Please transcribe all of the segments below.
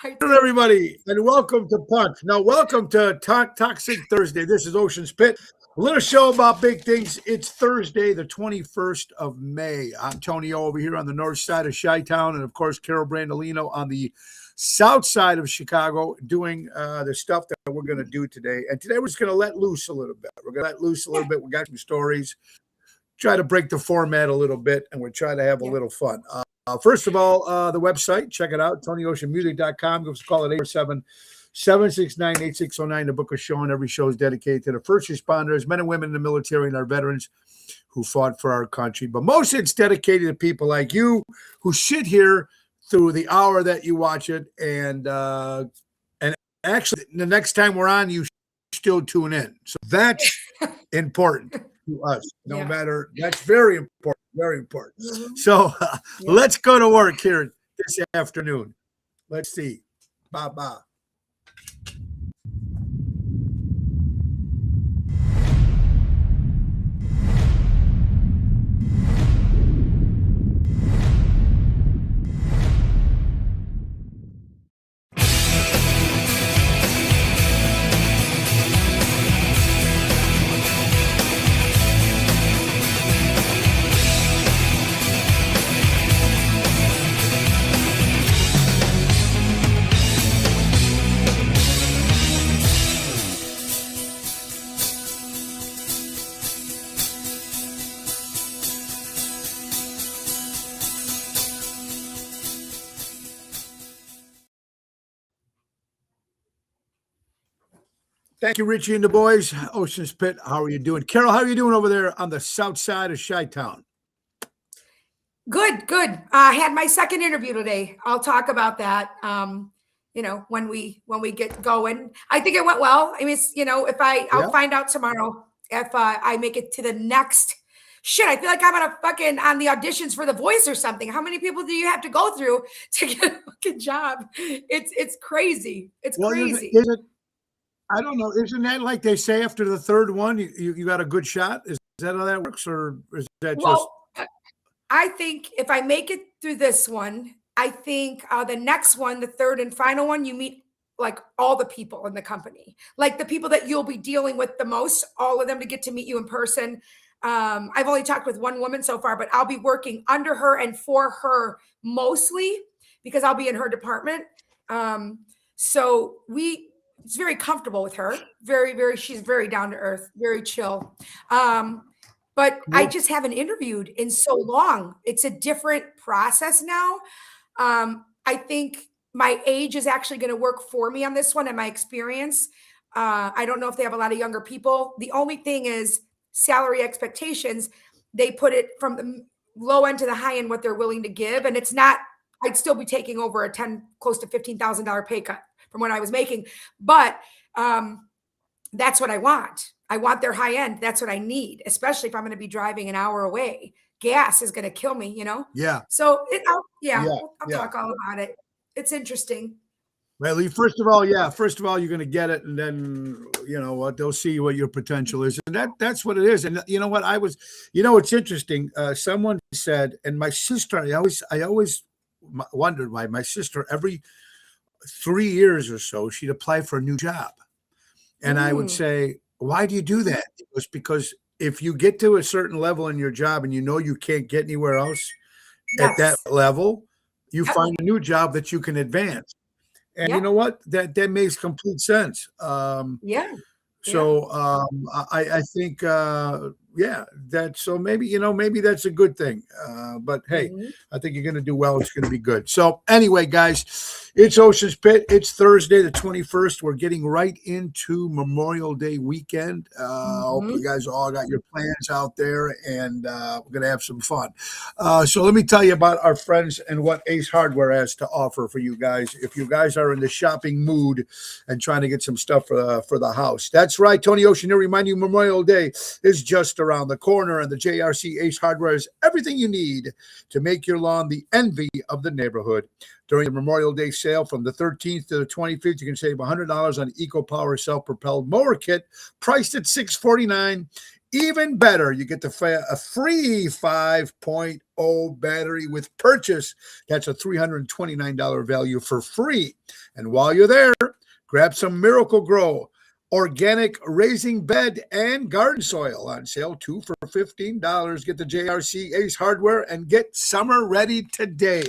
Hello, everybody, and welcome to Punch. Now, welcome to Toxic Thursday. This is Ocean's Pit, a little show about big things. It's Thursday, the 21st of May. I'm Tony O over here on the north side of Chi-Town, and of course, Carol Brandolino on the south side of Chicago doing the stuff that we're going to do today. And today, we're just going to let loose a little bit. We're going to let loose a little bit. We got some stories, try to break the format a little bit, and we're trying to have a little fun. First of all, the website, check it out, TonyOceanMusic.com. Give us a call at 847-769-8609 to book a show, and every show is dedicated to the first responders, men and women in the military, and our veterans who fought for our country. But mostly it's dedicated to people like you who sit here through the hour that you watch it, and actually the next time we're on, you still tune in. So that's important to us, no matter. That's very important. Very important. So let's go to work here this afternoon. Let's see. Bye-bye. Thank you, Richie and the boys. Ocean's Pit, how are you doing? Carol, how are you doing over there on the south side of Chi-Town? Good, good. I had my second interview today. I'll talk about that. When we get going. I think it went well. I mean, I'll find out tomorrow if I make it to the next. Shit, I feel like I'm on the auditions for The Voice or something. How many people do you have to go through to get a fucking job? It's crazy. It's crazy. Is it? I don't know. Isn't that like they say after the third one, you got a good shot? Is that how that works? Or is that I think if I make it through this one, I think the next one, the third and final one, you meet like all the people in the company, like the people that you'll be dealing with the most, all of them to get to meet you in person. I've only talked with one woman so far, but I'll be working under her and for her mostly because I'll be in her department. It's very comfortable with her. She's very down to earth, very chill. But I just haven't interviewed in so long. It's a different process now. I think my age is actually going to work for me on this one and my experience. I don't know if they have a lot of younger people. The only thing is salary expectations. They put it from the low end to the high end, what they're willing to give. And it's not, I'd still be taking over a close to $15,000 pay cut from what I was making. But that's what I want. I want their high end. That's what I need, especially if I'm going to be driving an hour away. Gas is going to kill me, Yeah. So I'll talk all about it. It's interesting. Well, first of all, you're going to get it, and then they'll see what your potential is, and that's what it is. And you know what? It's interesting. Someone said, and my sister, I always wondered why my sister every 3 years or so, she'd apply for a new job. And I would say, why do you do that? It was because if you get to a certain level in your job and you can't get anywhere else at that level, you find a new job that you can advance. And you know what? That makes complete sense. So I think, so maybe that's a good thing. But hey, I think you're going to do well. It's going to be good. So anyway, guys, it's Ocean's Pit. It's Thursday, the 21st. We're getting right into Memorial Day weekend. Hope you guys all got your plans out there, and we're going to have some fun. So let me tell you about our friends and what Ace Hardware has to offer for you guys. If you guys are in the shopping mood and trying to get some stuff for the house. That's right. Tony Ocean here, remind you Memorial Day is just around the corner, and the JRC Ace Hardware is everything you need to make your lawn the envy of the neighborhood. During the Memorial Day sale from the 13th to the 25th, you can save $100 on EcoPower self-propelled mower kit, priced at $649. Even better, you get a free 5.0 battery with purchase. That's a $329 value for free. And while you're there, grab some Miracle Grow organic raising bed and garden soil on sale, 2 for $15. Get the JRC Ace Hardware and get summer ready today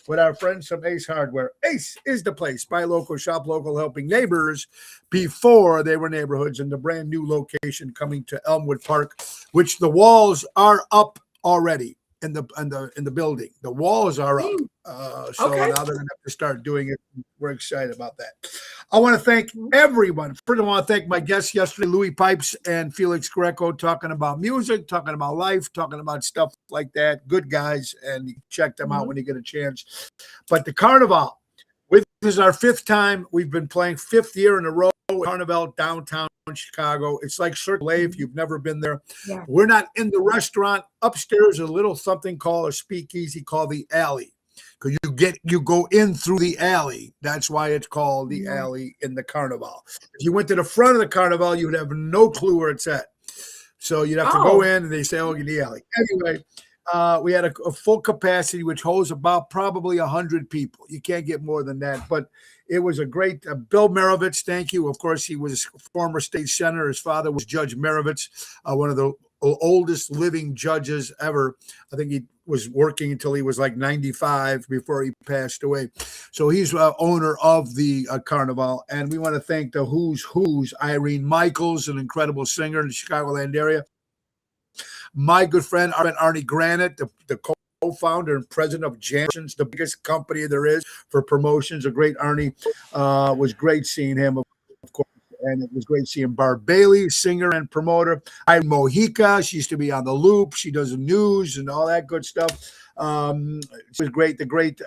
with our friends from Ace Hardware. Ace is the place. Buy local, shop local, helping neighbors before they were neighborhoods, and the brand new location coming to Elmwood Park, which the walls are up already in the building. The walls are up. So Okay. now they're going to have to start doing it. We're excited about that. I want to thank everyone. First, I want to thank my guests yesterday, Louis Pipes and Felix Greco, talking about music, talking about life, talking about stuff like that. Good guys, and you check them out when you get a chance. But the Carnival, this is our 5th time. We've been playing 5th year in a row. Carnival downtown Chicago. It's like Circle A if you've never been there. Yeah. We're not in the restaurant. Upstairs, a little something called a speakeasy called the Alley. Because you go in through the alley. That's why it's called the Alley in the Carnival. If you went to the front of the Carnival, you would have no clue where it's at. So you'd have to go in, and they say, "Oh, in the alley." Anyway, we had a full capacity, which holds about probably 100 people. You can't get more than that. But it was a great Bill Marovitz. Thank you. Of course, he was former state senator. His father was Judge Marovitz, one of the oldest living judges ever. I think he was working until he was like 95 before he passed away. So he's owner of the Carnival. And we want to thank the who's Irene Michaels, an incredible singer in the Chicagoland area. My good friend, Arnie Granite, the co-founder and president of Janssens, the biggest company there is for promotions. A great Arnie. Was great seeing him, of course. And it was great seeing Barb Bailey, singer and promoter. Irene Mojica, she used to be on The Loop. She does the news and all that good stuff. It was great. The great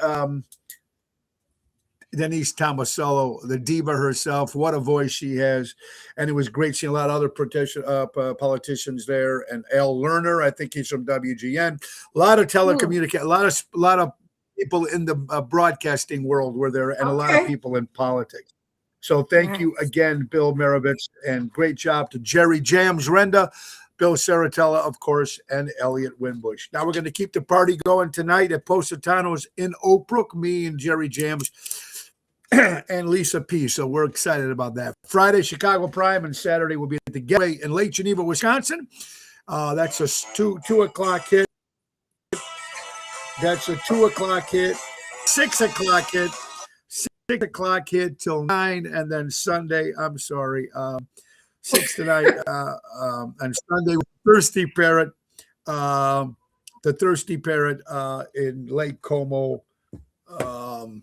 Denise Tomasello, the diva herself. What a voice she has. And it was great seeing a lot of other politicians there. And Al Lerner, I think he's from WGN. A lot of telecommunication, a lot of people in the broadcasting world were there, and a lot of people in politics. So thank you again, Bill Marovitz, and great job to Jerry Jams Renda, Bill Saratella, of course, and Elliot Winbush. Now we're going to keep the party going tonight at Positano's in Oak Brook, me and Jerry Jams and Lisa P. So we're excited about that. Friday, Chicago Prime, and Saturday we'll be at the Getaway in Lake Geneva, Wisconsin. That's a 2 o'clock hit. That's a 2 o'clock hit, 6 o'clock hit. 6 o'clock hit till 9, and then Sunday, 6 to 9, and Sunday with Thirsty Parrot, the Thirsty Parrot in Lake Como, 2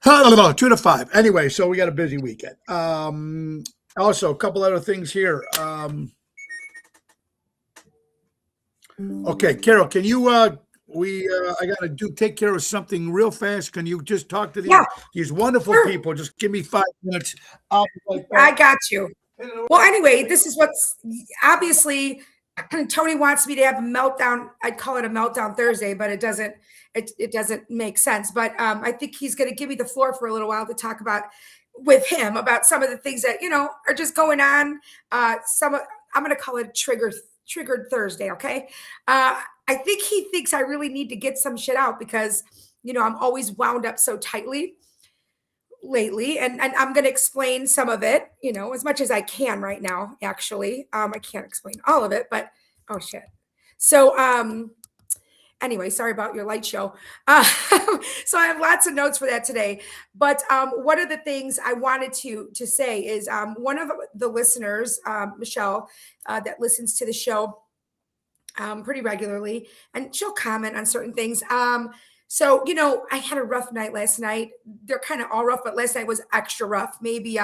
to 5. Anyway, so we got a busy weekend. Also, a couple other things here. Okay, Carol, can you I got to take care of something real fast. Can you just talk to these wonderful people? Just give me 5 minutes. I got you. Well, anyway, this is what's obviously Tony wants me to have a meltdown. I'd call it a meltdown Thursday, but it doesn't make sense. But I think he's going to give me the floor for a little while to talk about with him about some of the things that, are just going on. I'm going to call it triggered Thursday. Okay. I think he thinks I really need to get some shit out because, I'm always wound up so tightly lately. And I'm going to explain some of it, as much as I can right now, actually. I can't explain all of it, but, oh shit. So, anyway, sorry about your light show. So I have lots of notes for that today. But one of the things I wanted to say is one of the listeners, Michelle, that listens to the show pretty regularly, and she'll comment on certain things. So, I had a rough night last night. They're kind of all rough, but last night was extra rough. Maybe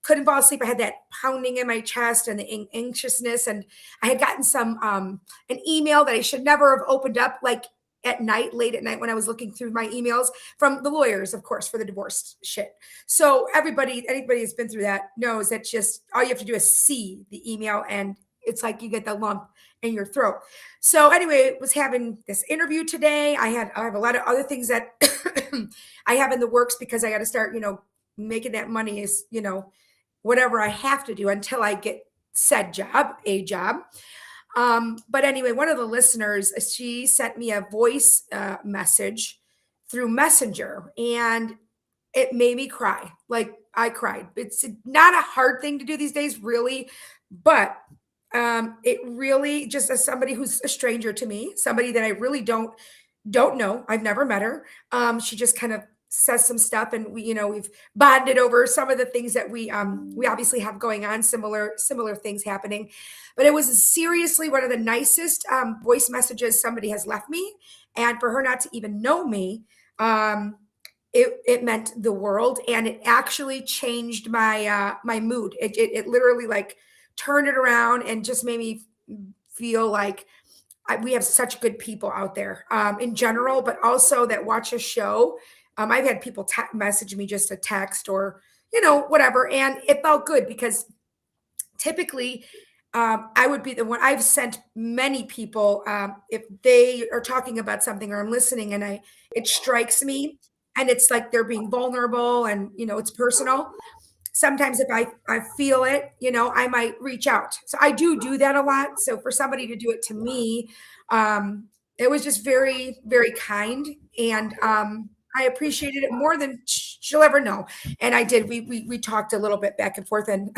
couldn't fall asleep. I had that pounding in my chest and the anxiousness. And I had gotten an email that I should never have opened up, like late at night when I was looking through my emails from the lawyers, of course, for the divorce shit. So anybody who's been through that knows that just all you have to do is see the email, and it's like you get the lump in your throat. So anyway, was having this interview today. I have a lot of other things that I have in the works because I got to start, making that money is, whatever I have to do until I get said job, a job. But anyway, one of the listeners, she sent me a voice message through Messenger, and it made me cry. Like I cried. It's not a hard thing to do these days, really, but it really, just as somebody who's a stranger to me, somebody that I really don't know, I've never met her. She just kind of says some stuff, and we've bonded over some of the things that we obviously have going on, similar things happening. But it was seriously one of the nicest voice messages somebody has left me, and for her not to even know me, it meant the world, and it actually changed my mood. It literally like turned it around and just made me feel like we have such good people out there in general, but also that watch a show. I've had people message me just a text or, whatever. And it felt good because typically I would be the one. I've sent many people, if they are talking about something or I'm listening and it strikes me and it's like they're being vulnerable and, it's personal. Sometimes if I feel it, I might reach out. So I do that a lot. So for somebody to do it to me, it was just very, very kind. And I appreciated it more than she'll ever know. And I did. We talked a little bit back and forth, and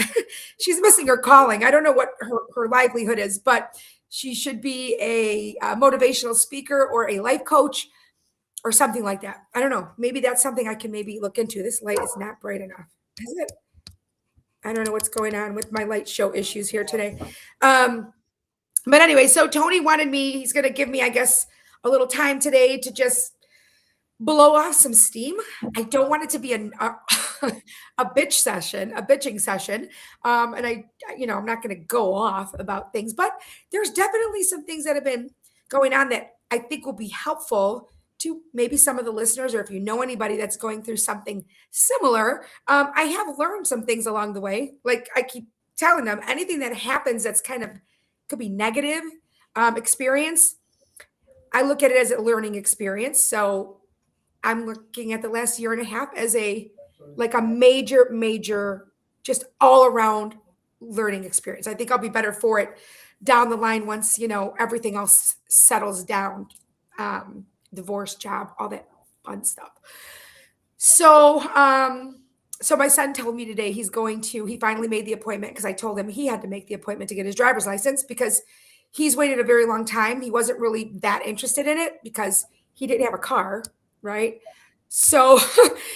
she's missing her calling. I don't know what her livelihood is, but she should be a motivational speaker or a life coach or something like that. I don't know. Maybe that's something I can maybe look into. This light is not bright enough, is it? I don't know what's going on with my light show issues here today. But anyway, so Tony wanted me, he's going to give me, I guess, a little time today to just blow off some steam. I don't want it to be a bitching session. And I'm not going to go off about things, but there's definitely some things that have been going on that I think will be helpful to maybe some of the listeners, or if you know anybody that's going through something similar. I have learned some things along the way. Like I keep telling them, anything that happens that's kind of could be negative experience, I look at it as a learning experience. So I'm looking at the last year and a half as a major, just all around learning experience. I think I'll be better for it down the line once, everything else settles down. Divorce, job, all that fun stuff. So my son told me today he finally made the appointment, because I told him he had to make the appointment to get his driver's license because he's waited a very long time. He wasn't really that interested in it because he didn't have a car, right? So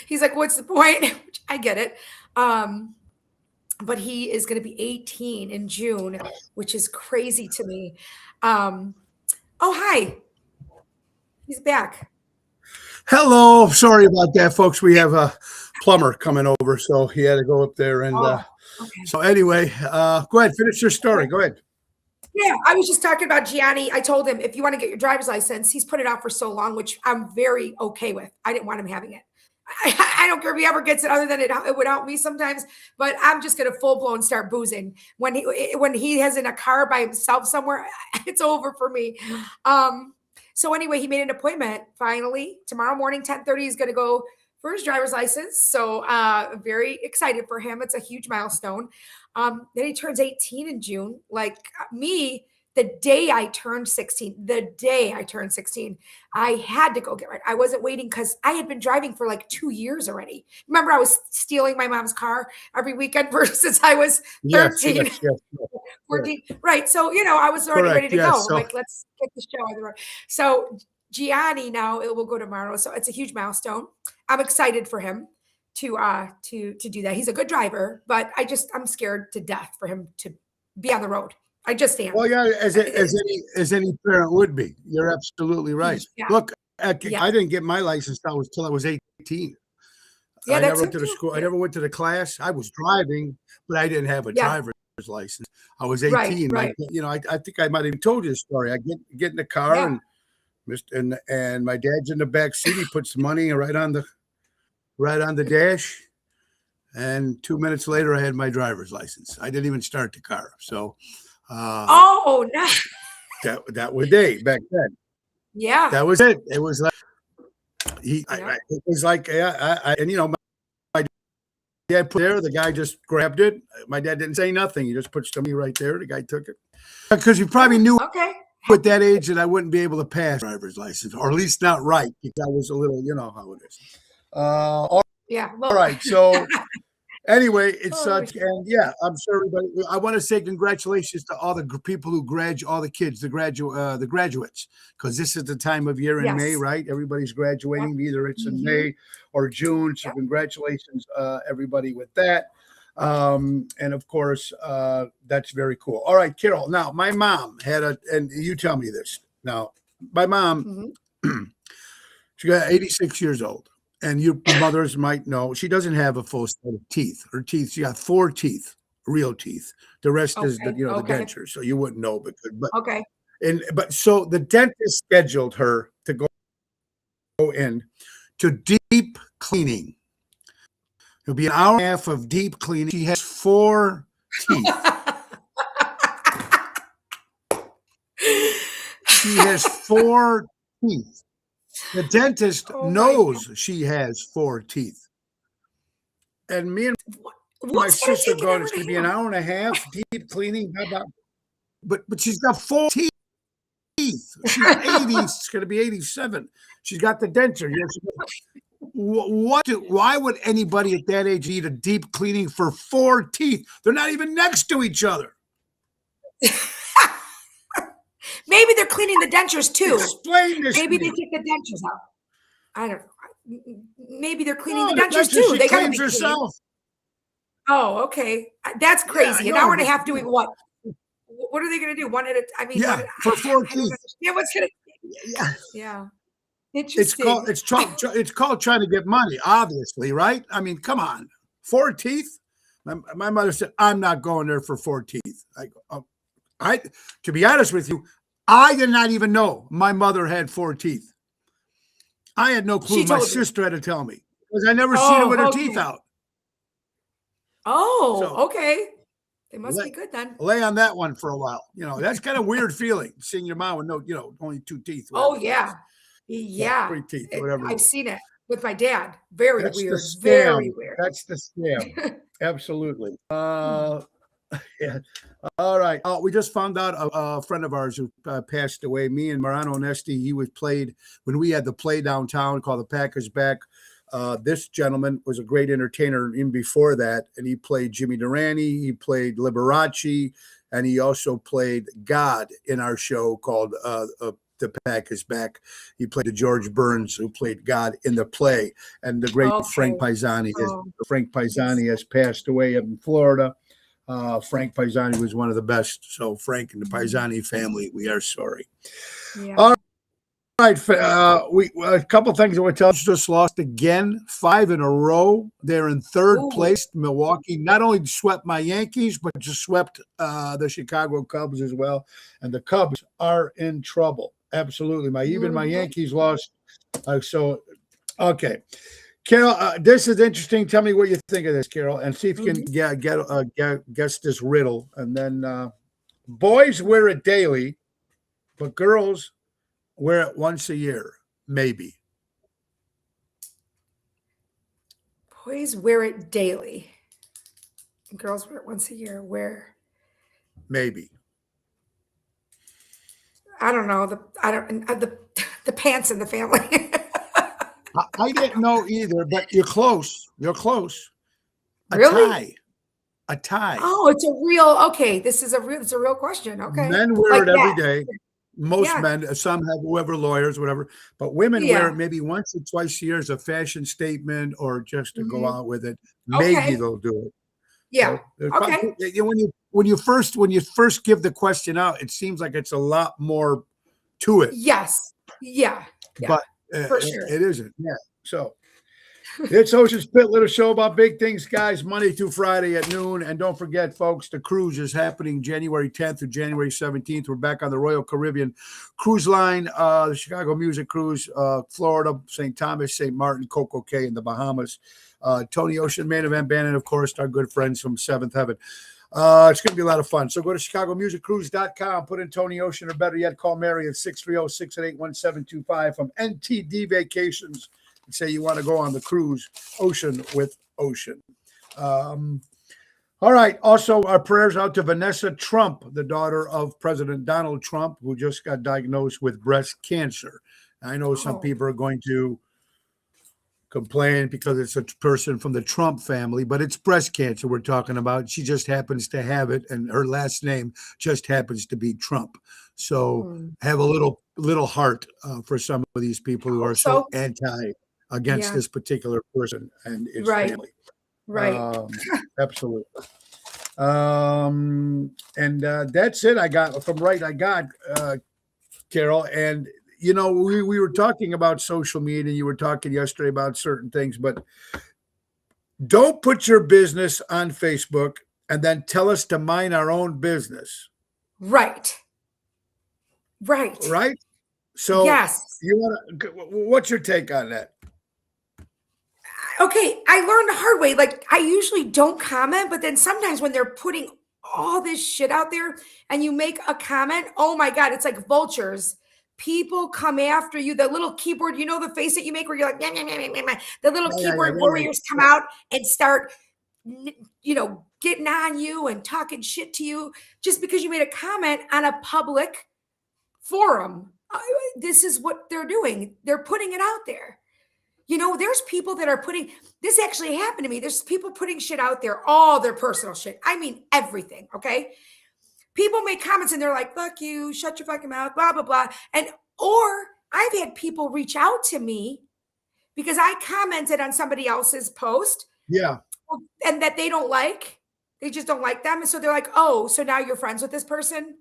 he's like, what's the point? Which I get it. But he is going to be 18 in June, which is crazy to me. Oh, hi. He's back. Hello. Sorry about that, folks. We have a plumber coming over, so he had to go up there. And okay. So anyway, go ahead. Finish your story. Go ahead. Yeah, I was just talking about Gianni. I told him, if you want to get your driver's license, he's put it off for so long, which I'm very okay with. I didn't want him having it. I don't care if he ever gets it, other than it would help me sometimes, but I'm just going to full blown start boozing. When he has in a car by himself somewhere, it's over for me. So anyway, he made an appointment finally tomorrow morning, 10:30. He's going to go for his driver's license. So very excited for him. It's a huge milestone. Then he turns 18 in June. Like me, the day I turned 16, I had to go get right. I wasn't waiting because I had been driving for like 2 years already. Remember, I was stealing my mom's car every weekend since I was 13. Yes. 14. Right. So, I was already ready to go. So, like, let's get the show on the road. So Gianni now, it will go tomorrow. So it's a huge milestone. I'm excited for him to do that. He's a good driver, but I'm scared to death for him to be on the road. I just am. Well, yeah, as any parent would be. You're absolutely right. Yeah. Look, I didn't get my license till I was 18. Yeah, I never went to the school. Yeah. I never went to the class. I was driving, but I didn't have a driver's license. I was 18. Right. I think I might have told you the story. I get in the car and my dad's in the back seat. He puts the money right on the dash. And 2 minutes later, I had my driver's license. I didn't even start the car. So, no. That was it back then. Yeah, that was it. It was like it was like and my dad put there. The guy just grabbed it. My dad didn't say nothing. He just puts the money right there. The guy took it. Because you probably knew Okay. at that age that I wouldn't be able to pass driver's license, or at least not right, because I was a little, you know how it is. All Yeah. Well, right. So anyway, it's Oh, such, and yeah, I'm sure everybody. I want to say congratulations to all the people who graduate, all the kids, the graduates, because this is the time of year in May, yes. right? Everybody's graduating. Either it's in Mhm. May or June. So Yep. congratulations, everybody, with that. And of course, that's very cool. All right, Carol. Now, my mom had and you tell me this. Now, my mom, Mhm. she got 86 years old. And your mothers might know she doesn't have a full set of teeth. Her teeth, she got 4 teeth, real teeth. The rest is the Okay. the Okay. denture. So you wouldn't know, Okay. but so the dentist scheduled her to go in to deep cleaning. It'll be an hour and a half of deep cleaning. She has 4 teeth. She has 4 teeth. The dentist Oh my knows she has 4 teeth. And me and God. my What's gonna sister take an going, hour it's and going a to be an half? hour and a half deep cleaning. But she's got 4 teeth. She's 80. It's going to be 87. She's got the denture. You know, why would anybody at that age need a deep cleaning for 4 teeth? They're not even next to each other. Maybe they're cleaning the dentures too. Explain this Maybe to they me. take the dentures out. I don't know. Maybe they're cleaning No, the dentures that's what too. she They gotta cleans be clean. herself. Oh, okay. That's Yeah, I crazy. An know, hour and a but half doing what? What are they gonna do? One at a I mean, yeah, one for 4 I don't teeth. understand what's gonna Yeah. Yeah. It's called Interesting. it's called trying to get money, obviously, right? I mean, come on, 4 teeth. My mother said, "I'm not going there for 4 teeth." I go, oh, to be honest with you, I did not even know my mother had 4 teeth. I had no clue. She My told you. sister had to tell me because I never seen her with her Oh, teeth okay. out. Oh, So okay. They must lay, be good then. lay on that one for a while. You know, that's kind of weird feeling seeing your mom with no, only 2 teeth, Oh, whatever it yeah. is. Well, Yeah. 3 teeth, whatever it I've is. seen it with my dad. Very That's the weird. Very scam. weird. That's the scam. Absolutely. Yeah. All right. Oh, we just found out a friend of ours who passed away. Me and Marano Nesti. He was played when we had the play downtown called the Packers Back. This gentleman was a great entertainer in before that, and he played Jimmy Durante. He played Liberace, and he also played God in our show called The Pack is Back. He played the George Burns, who played God in the play, and the great Okay. Frank Paisani has passed away in Florida. Frank Paisani was one of the best. So Frank and the Paisani family, we are sorry. Yeah. All right, we a couple things that we tell us just lost again, 5 in a row. They're in 3rd Ooh. place. Milwaukee not only swept my Yankees, but just swept the Chicago Cubs as well. And the Cubs are in trouble. Absolutely. Even my Yankees lost. So, okay. Carol, this is interesting. Tell me what you think of this, Carol, and see if you can guess this riddle. And then boys wear it daily, but girls wear it once a year, maybe. Boys wear it daily. Girls wear it once a year. Maybe. I don't know. The pants in the family. I didn't know either, but you're close. You're close. A Really? tie. A tie. Oh, it's a real okay. It's a real question. Okay. Men wear Like it every that. day. Most Yeah. men, some have whoever lawyers, whatever, but women wear Yeah. it maybe once or twice a year as a fashion statement or just to go Mhm. out with it. Maybe Okay. they'll do it. Yeah. So Okay. when you first give the question out, it seems like it's a lot more to it, Yes. Yeah. Yeah. but For sure. it isn't. Yeah. So it's Ocean Spit Little Show about big things, guys, Monday through Friday at noon. And don't forget, folks, the cruise is happening January 10th through January 17th. We're back on the Royal Caribbean Cruise Line, the Chicago Music Cruise, Florida, St. Thomas, St. Martin, Coco Cay in the Bahamas. Tony Ocean, Man of Van Bannon, of course, our good friends from Seventh Heaven. It's going to be a lot of fun. So go to ChicagoMusicCruise.com, put in Tony Ocean, or better yet, call Mary at 630-688-1725 from NTD Vacations and say you want to go on the cruise Ocean with Ocean. All right. Also, our prayers out to Vanessa Trump, the daughter of President Donald Trump, who just got diagnosed with breast cancer. I know some Oh, people are going to complain because it's a person from the Trump family, but it's breast cancer we're talking about. She just happens to have it, and her last name just happens to be Trump. So mm, have a little heart for some of these people who hope are so so. anti against Yeah, this particular person and his right, family. right. Absolutely. And that's it. I got from right. I got Carol, and we were talking about social media. You were talking yesterday about certain things, but don't put your business on Facebook and then tell us to mind our own business, Right, right. right? So Yes. you want to? What's your take on that? Okay, I learned the hard way. Like, I usually don't comment, but then sometimes when they're putting all this shit out there and you make a comment, oh my God, it's like vultures. People come after you. The little keyboard, the face that you make where you're like, "Meh, meh, meh, meh, meh, meh." The little Yeah, yeah, keyboard yeah, warriors come out and start, getting on you and talking shit to you just because you made a comment on a public forum. This is what they're doing. They're putting it out there. There's people that are putting this actually happened to me. There's people putting shit out there, all their personal shit. I mean, everything. Okay. People make comments and they're like, fuck you, shut your fucking mouth, blah, blah, blah. Or I've had people reach out to me because I commented on somebody else's post yeah. and that they don't like. They just don't like them. And so they're like, oh, so now you're friends with this person?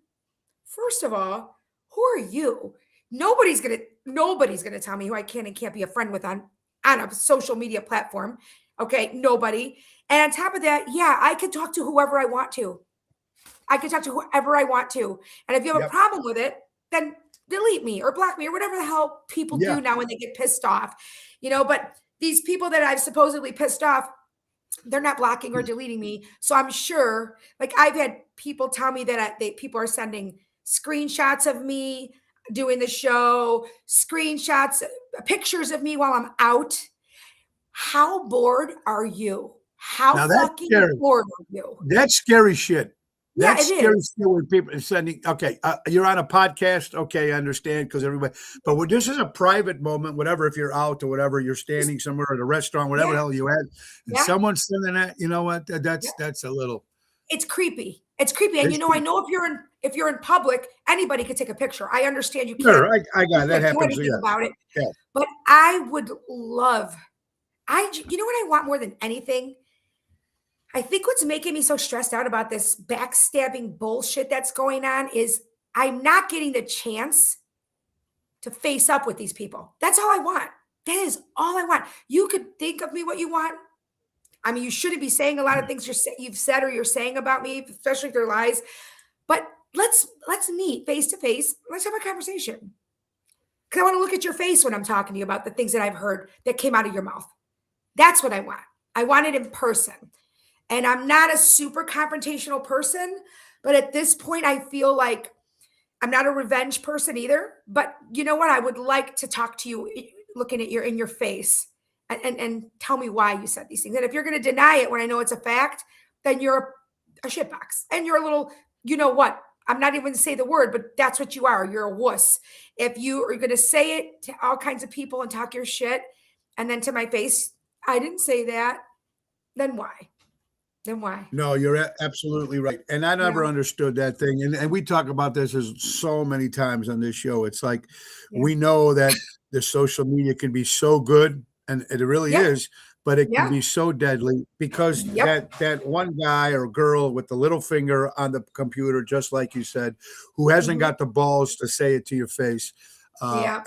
First of all, who are you? Nobody's gonna tell me who I can and can't be a friend with on a social media platform. Okay, nobody. And on top of that, yeah, I can talk to whoever I want to. I can talk to whoever I want to. And if you have a Yep. problem with it, then delete me or block me or whatever the hell people Yeah. do now when they get pissed off. But these people that I've supposedly pissed off, they're not blocking or deleting me. So I'm sure, like I've had people tell me that people are sending screenshots of me doing the show, screenshots, pictures of me while I'm out. How bored are you? How Now that's fucking scary. bored are you? That's scary shit. Yeah, That's it scary is. shit when people are sending. Okay, you're on a podcast. Okay, I understand because everybody. But when this is a private moment, whatever, if you're out or whatever, you're standing somewhere at a restaurant, whatever the Yeah, hell you at, and yeah, someone's sending that. You know what? yeah. That's a little. It's creepy. It's creepy. And It's I know if you're in public, anybody could take a picture. I understand you can't sure. I you got it. That can't do happens. anything Yeah, about it. yeah. But I would love you know what I want more than anything? I think what's making me so stressed out about this backstabbing bullshit that's going on is I'm not getting the chance to face up with these people. That's all I want. That is all I want. You could think of me what you want. I mean, you shouldn't be saying a lot of things you've said or you're saying about me, especially if they're lies. But let's meet face to face. Let's have a conversation. Because I want to look at your face when I'm talking to you about the things that I've heard that came out of your mouth. That's what I want. I want it in person. And I'm not a super confrontational person, but at this point, I feel like I'm not a revenge person either. But you know what? I would like to talk to you looking at in your face and tell me why you said these things. And if you're going to deny it when I know it's a fact, then you're a shitbox and you're a little, you know what? I'm not even going to say the word, but that's what you are. You're a wuss. If you are going to say it to all kinds of people and talk your shit, and then to my face, I didn't say that, then why? Then why? No, you're absolutely right. And I never Yeah. understood that thing. And we talk about this as so many times on this show. It's like Yeah. we know that the social media can be so good, and it really Yep. is, but it can Yeah. be so deadly because Yep. that one guy or girl with the little finger on the computer, just like you said, who hasn't Mhm. got the balls to say it to your face. Yeah.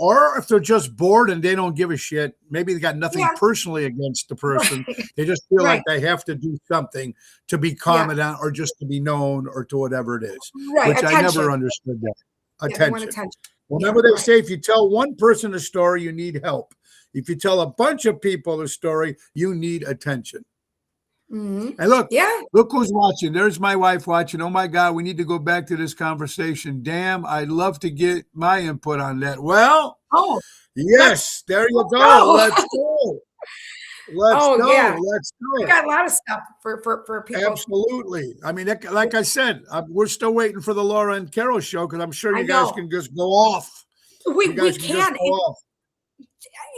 Or if they're just bored and they don't give a shit, maybe they got nothing Yeah. personally against the person. Right. They just feel Right. like they have to do something to be Yeah. commented on or just to be known or to whatever it is, Right. which I never Attention. understood that. Yeah, they want Attention. attention. Remember, Yeah. they say if you tell one person a story, you need help. If you tell a bunch of people a story, you need attention. Mhm. And look Yeah. who's watching. There's my wife watching. Oh my God, we need to go back to this conversation. Damn, I'd love to get my input on that. Well, Oh, let's yes, there you let's go. go. Let's go. Let's Oh go. yeah, Let's I do it. got a lot of stuff for people. Absolutely. I mean, like I said, we're still waiting for the Laura and Carol show because I'm sure I you guys know can just go off. You we guys can just can, go off.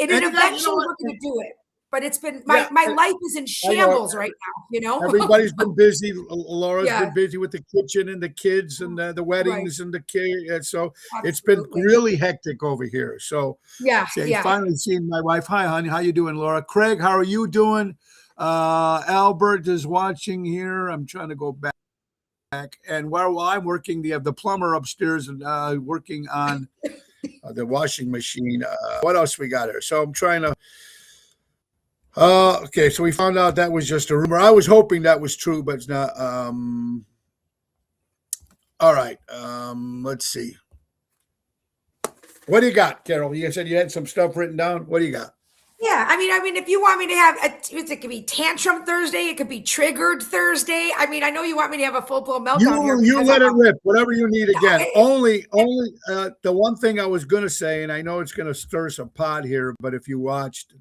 and And you know eventually what? we're going to do it. But it's been Yeah, my life is in I know. shambles right now. You know. Everybody's been busy. Laura's Yeah. been busy with the kitchen and the kids and the Right. weddings and the kid. And so it's been Absolutely. really hectic over here. So Yeah. Yeah. finally seeing my wife. Hi, honey. How you doing, Laura? Craig, how are you doing? Albert is watching here. I'm trying to go back. And while I'm working, the plumber upstairs and working on the washing machine. What else we got here? So I'm trying to. Okay, so we found out that was just a rumor. I was hoping that was true, but it's not. All right. Let's see. What do you got, Carol? You said you had some stuff written down. What do you got? Yeah, I mean, if you want me to have it could be tantrum Thursday, it could be triggered Thursday. I mean, I know you want me to have a full blown meltdown here. You let it rip. Whatever you need. Again, Yeah, only the one thing I was going to say, and I know it's going to stir some pot here, but if you watched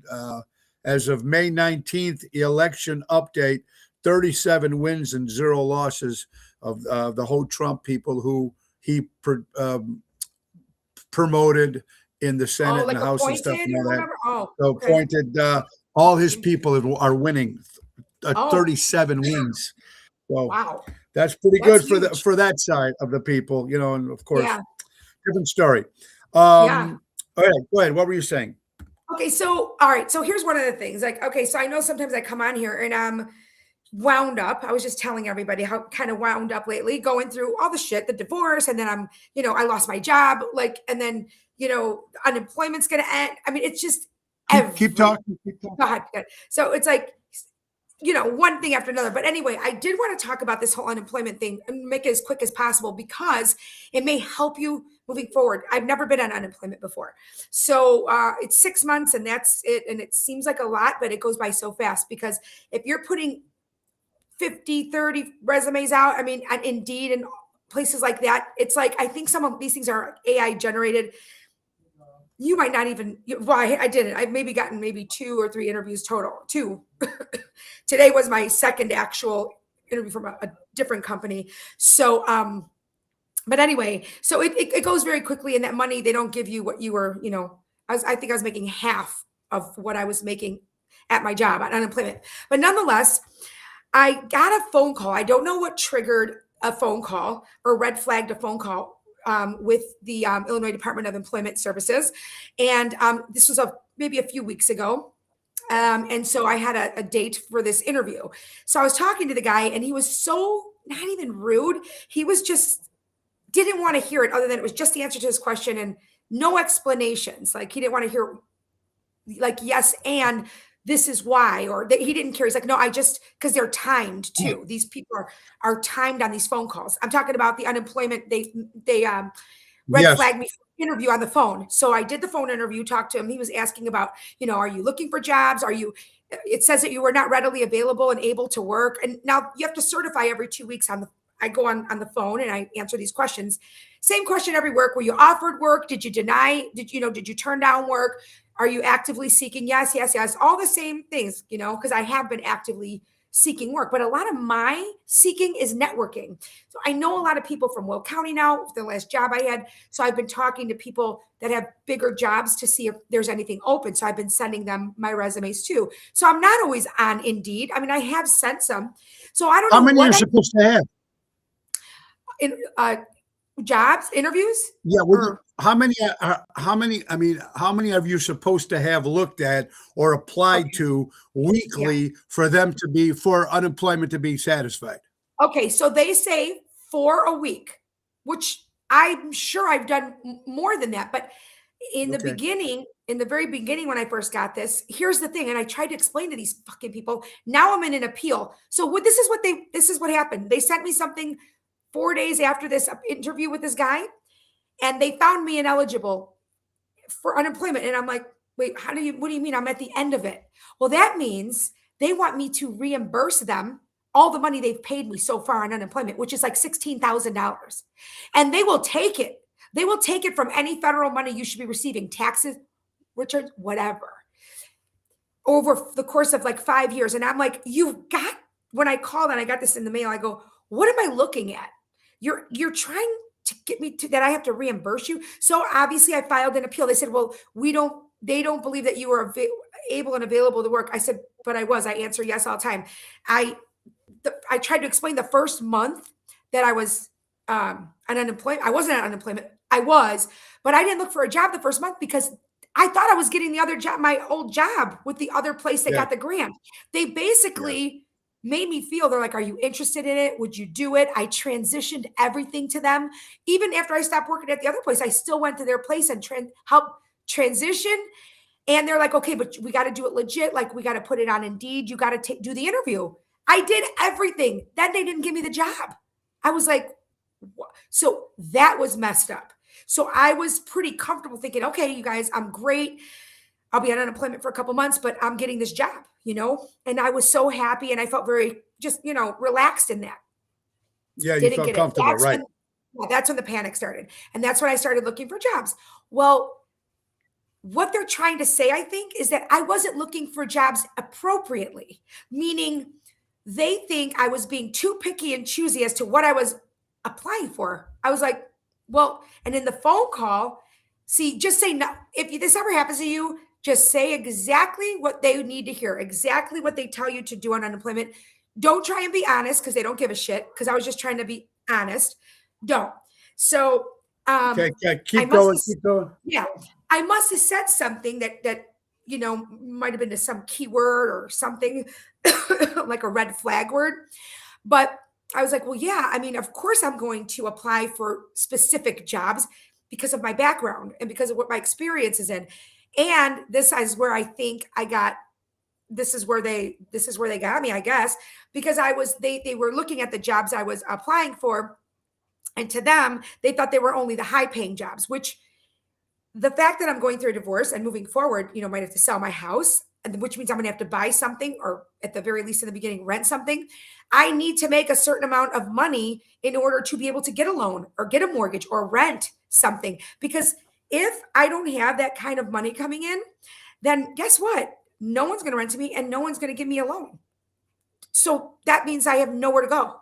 as of May 19th, election update, 37 wins and 0 losses of the whole Trump people who he promoted in the Senate like and the House and stuff. appointed or whatever. Oh, So okay. appointed, all his people are winning, Oh. 37 wins. So Wow. that's pretty That's good huge. for that side of the people, you know, and of course, Yeah. different story. Yeah. All right, go ahead. What were you saying? Okay, so all right, so here's one of the things. Like, okay, so I know sometimes I come on here and I'm wound up. I was just telling everybody how kind of wound up lately, going through all the shit, the divorce, and then I lost my job, like, and then unemployment's gonna end. I mean, it's just Keep talking. Keep talking. God. So it's like, one thing after another. But anyway, I did want to talk about this whole unemployment thing and make it as quick as possible because it may help you moving forward. I've never been on unemployment before. So it's 6 months and that's it. And it seems like a lot, but it goes by so fast because if you're putting 50, 30 resumes out, I mean, on Indeed and places like that, it's like, I think some of these things are AI generated. You might not even, well, I didn't. I've maybe gotten 2 or 3 interviews total. 2. Today was my second actual interview from a different company. So, but anyway, so it goes very quickly, and that money, they don't give you what you were, I think I was making half of what I was making at my job on unemployment. But nonetheless, I got a phone call. I don't know what triggered a phone call or red flagged a phone call with the Illinois Department of Employment Services. And this was maybe a few weeks ago. And so I had a date for this interview. So I was talking to the guy and he was so not even rude. He was just didn't want to hear it other than it was just the answer to his question and no explanations. Like he didn't want to hear like, yes, and this is why, or he didn't care. He's like, no, because they're timed too. These people are timed on these phone calls. I'm talking about the unemployment. They red flagged me for an interview on the phone. So I did the phone interview, talked to him. He was asking about, are you looking for jobs? It says that you were not readily available and able to work. And now you have to certify every 2 weeks I go on the phone and I answer these questions. Same question every work. Were you offered work? Did you deny? Did you turn down work? Are you actively seeking? Yes, yes, yes. All the same things, because I have been actively seeking work, but a lot of my seeking is networking. So I know a lot of people from Will County now, the last job I had. So I've been talking to people that have bigger jobs to see if there's anything open. So I've been sending them my resumes too. So I'm not always on Indeed. I mean, I have sent some. So I don't know. How many are you supposed to have? In jobs, interviews? Yeah. How many? I mean, how many are you supposed to have looked at or applied to weekly for unemployment to be satisfied? Okay, so they say 4 a week, which I'm sure I've done more than that. But in the very beginning, when I first got this, here's the thing, and I tried to explain to these fucking people. Now I'm in an appeal. So this is what happened. They sent me something 4 days after this interview with this guy. And they found me ineligible for unemployment. And I'm like, wait, what do you mean? I'm at the end of it. Well, that means they want me to reimburse them all the money they've paid me so far on unemployment, which is like $16,000. And they will take it. They will take it from any federal money you should be receiving, taxes, returns, whatever. over the course of like 5 years. And I'm like, when I called and I got this in the mail, I go, what am I looking at? You're trying to get me to that I have to reimburse you. So obviously I filed an appeal. They said, well, they don't believe that you were able and available to work. I said, but I was. I answer yes all the time. I tried to explain the first month that I was on unemployment. I wasn't on unemployment. I was, but I didn't look for a job the first month because I thought I was getting the other job, my old job with the other place that got the grant. They basically made me feel, they're like, are you interested in it? Would you do it? I transitioned everything to them. Even after I stopped working at the other place, I still went to their place and helped transition. And they're like, okay, but we got to do it legit. Like we got to put it on Indeed. You got to do the interview. I did everything. Then they didn't give me the job. I was like, what? So that was messed up. So I was pretty comfortable thinking, okay, you guys, I'm great. I'll be on unemployment for a couple months, but I'm getting this job, and I was so happy and I felt very just, relaxed in that. Yeah. You felt comfortable, right? That's when the panic started. And that's when I started looking for jobs. Well, what they're trying to say, I think, is that I wasn't looking for jobs appropriately, meaning they think I was being too picky and choosy as to what I was applying for. I was like, well, and in the phone call, see, just say no. If this ever happens to you, just say exactly what they need to hear, exactly what they tell you to do on unemployment. Don't try and be honest because they don't give a shit. Because I was just trying to be honest. Don't. So okay, keep going. Yeah. I must have said something that might have been to some keyword or something like a red flag word. But I was like, well, yeah, I mean, of course I'm going to apply for specific jobs because of my background and because of what my experience is in. And this is where I think this is where they got me, I guess, because they were looking at the jobs I was applying for. And to them, they thought they were only the high paying jobs, which the fact that I'm going through a divorce and moving forward, might have to sell my house, and which means I'm going to have to buy something, or at the very least in the beginning, rent something. I need to make a certain amount of money in order to be able to get a loan or get a mortgage or rent something. Because if I don't have that kind of money coming in, then guess what? No one's going to rent to me and no one's going to give me a loan. So that means I have nowhere to go.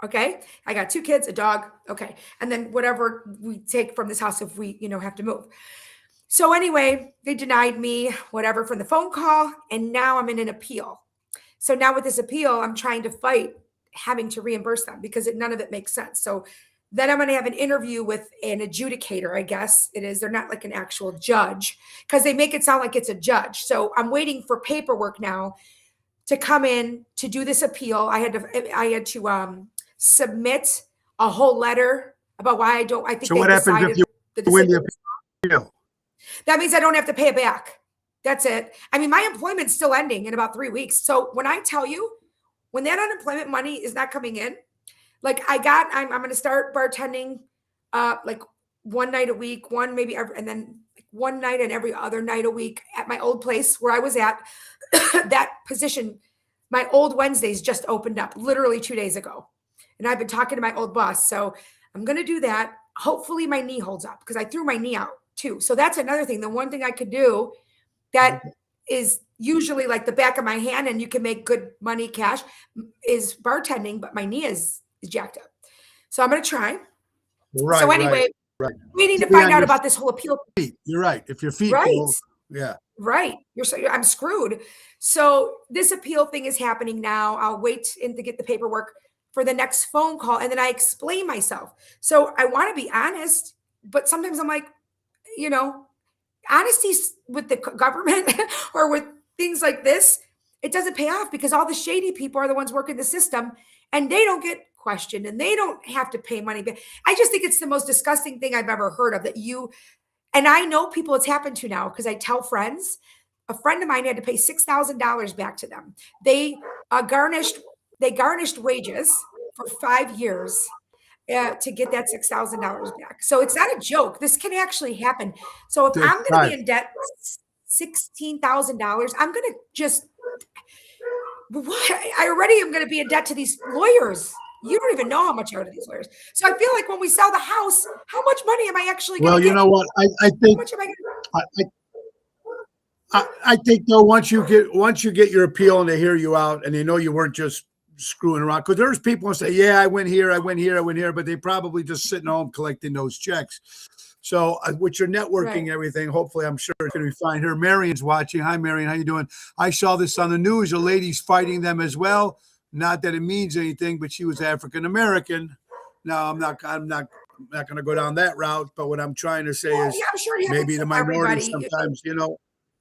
Okay. I got 2 kids, a dog. Okay. And then whatever we take from this house if we, have to move. So anyway, they denied me whatever from the phone call. And now I'm in an appeal. So now with this appeal, I'm trying to fight having to reimburse them because none of it makes sense. So then I'm going to have an interview with an adjudicator, I guess it is. They're not like an actual judge because they make it sound like it's a judge. So I'm waiting for paperwork now to come in to do this appeal. I had to submit a whole letter about why I think. So what happens if you win the appeal? That means I don't have to pay it back. That's it. I mean, my employment's still ending in about 3 weeks. So when I tell you, when that unemployment money is not coming in, like I'm going to start bartending, like one night a week, and then like one night and every other night a week at my old place where I was at. That position, my old Wednesdays just opened up literally 2 days ago. And I've been talking to my old boss. So I'm going to do that. Hopefully my knee holds up because I threw my knee out too. So that's another thing. The one thing I could do that is usually like the back of my hand and you can make good money cash is bartending, but my knee is jacked up. So I'm going to try. Right. So anyway, right. We need to find out about this whole appeal. You're right. If your feet right. go, yeah. Right. I'm screwed. So this appeal thing is happening now. I'll wait to get the paperwork for the next phone call. And then I explain myself. So I want to be honest, but sometimes I'm like, honesty with the government or with things like this, it doesn't pay off because all the shady people are the ones working the system and they don't get questioned and they don't have to pay money back. I just think it's the most disgusting thing I've ever heard of and I know people it's happened to now because I tell friends. A friend of mine had to pay $6,000 back to them. They garnished wages for 5 years to get that $6,000 back. So it's not a joke. This can actually happen. So if I'm going to be in debt $16,000, I'm going to just I already am going to be in debt to these lawyers. You don't even know how much I owe to these lawyers. So I feel like when we sell the house, how much money am I actually going to get? Well, you know what? I think I think though, once you get your appeal and they hear you out and they know you weren't just screwing around, because there's people who say, yeah, I went here, but they probably just sitting home collecting those checks. So with your networking, Right. everything, hopefully I'm sure it's going to be fine here. Marion's watching. Hi, Marion. How you doing? I saw this on the news. A lady's fighting them as well. Not that it means anything, but she was African-American. Now I'm not going to go down that route, but what I'm trying to say Well, is yeah, I'm sure it maybe happens the to minority everybody. sometimes,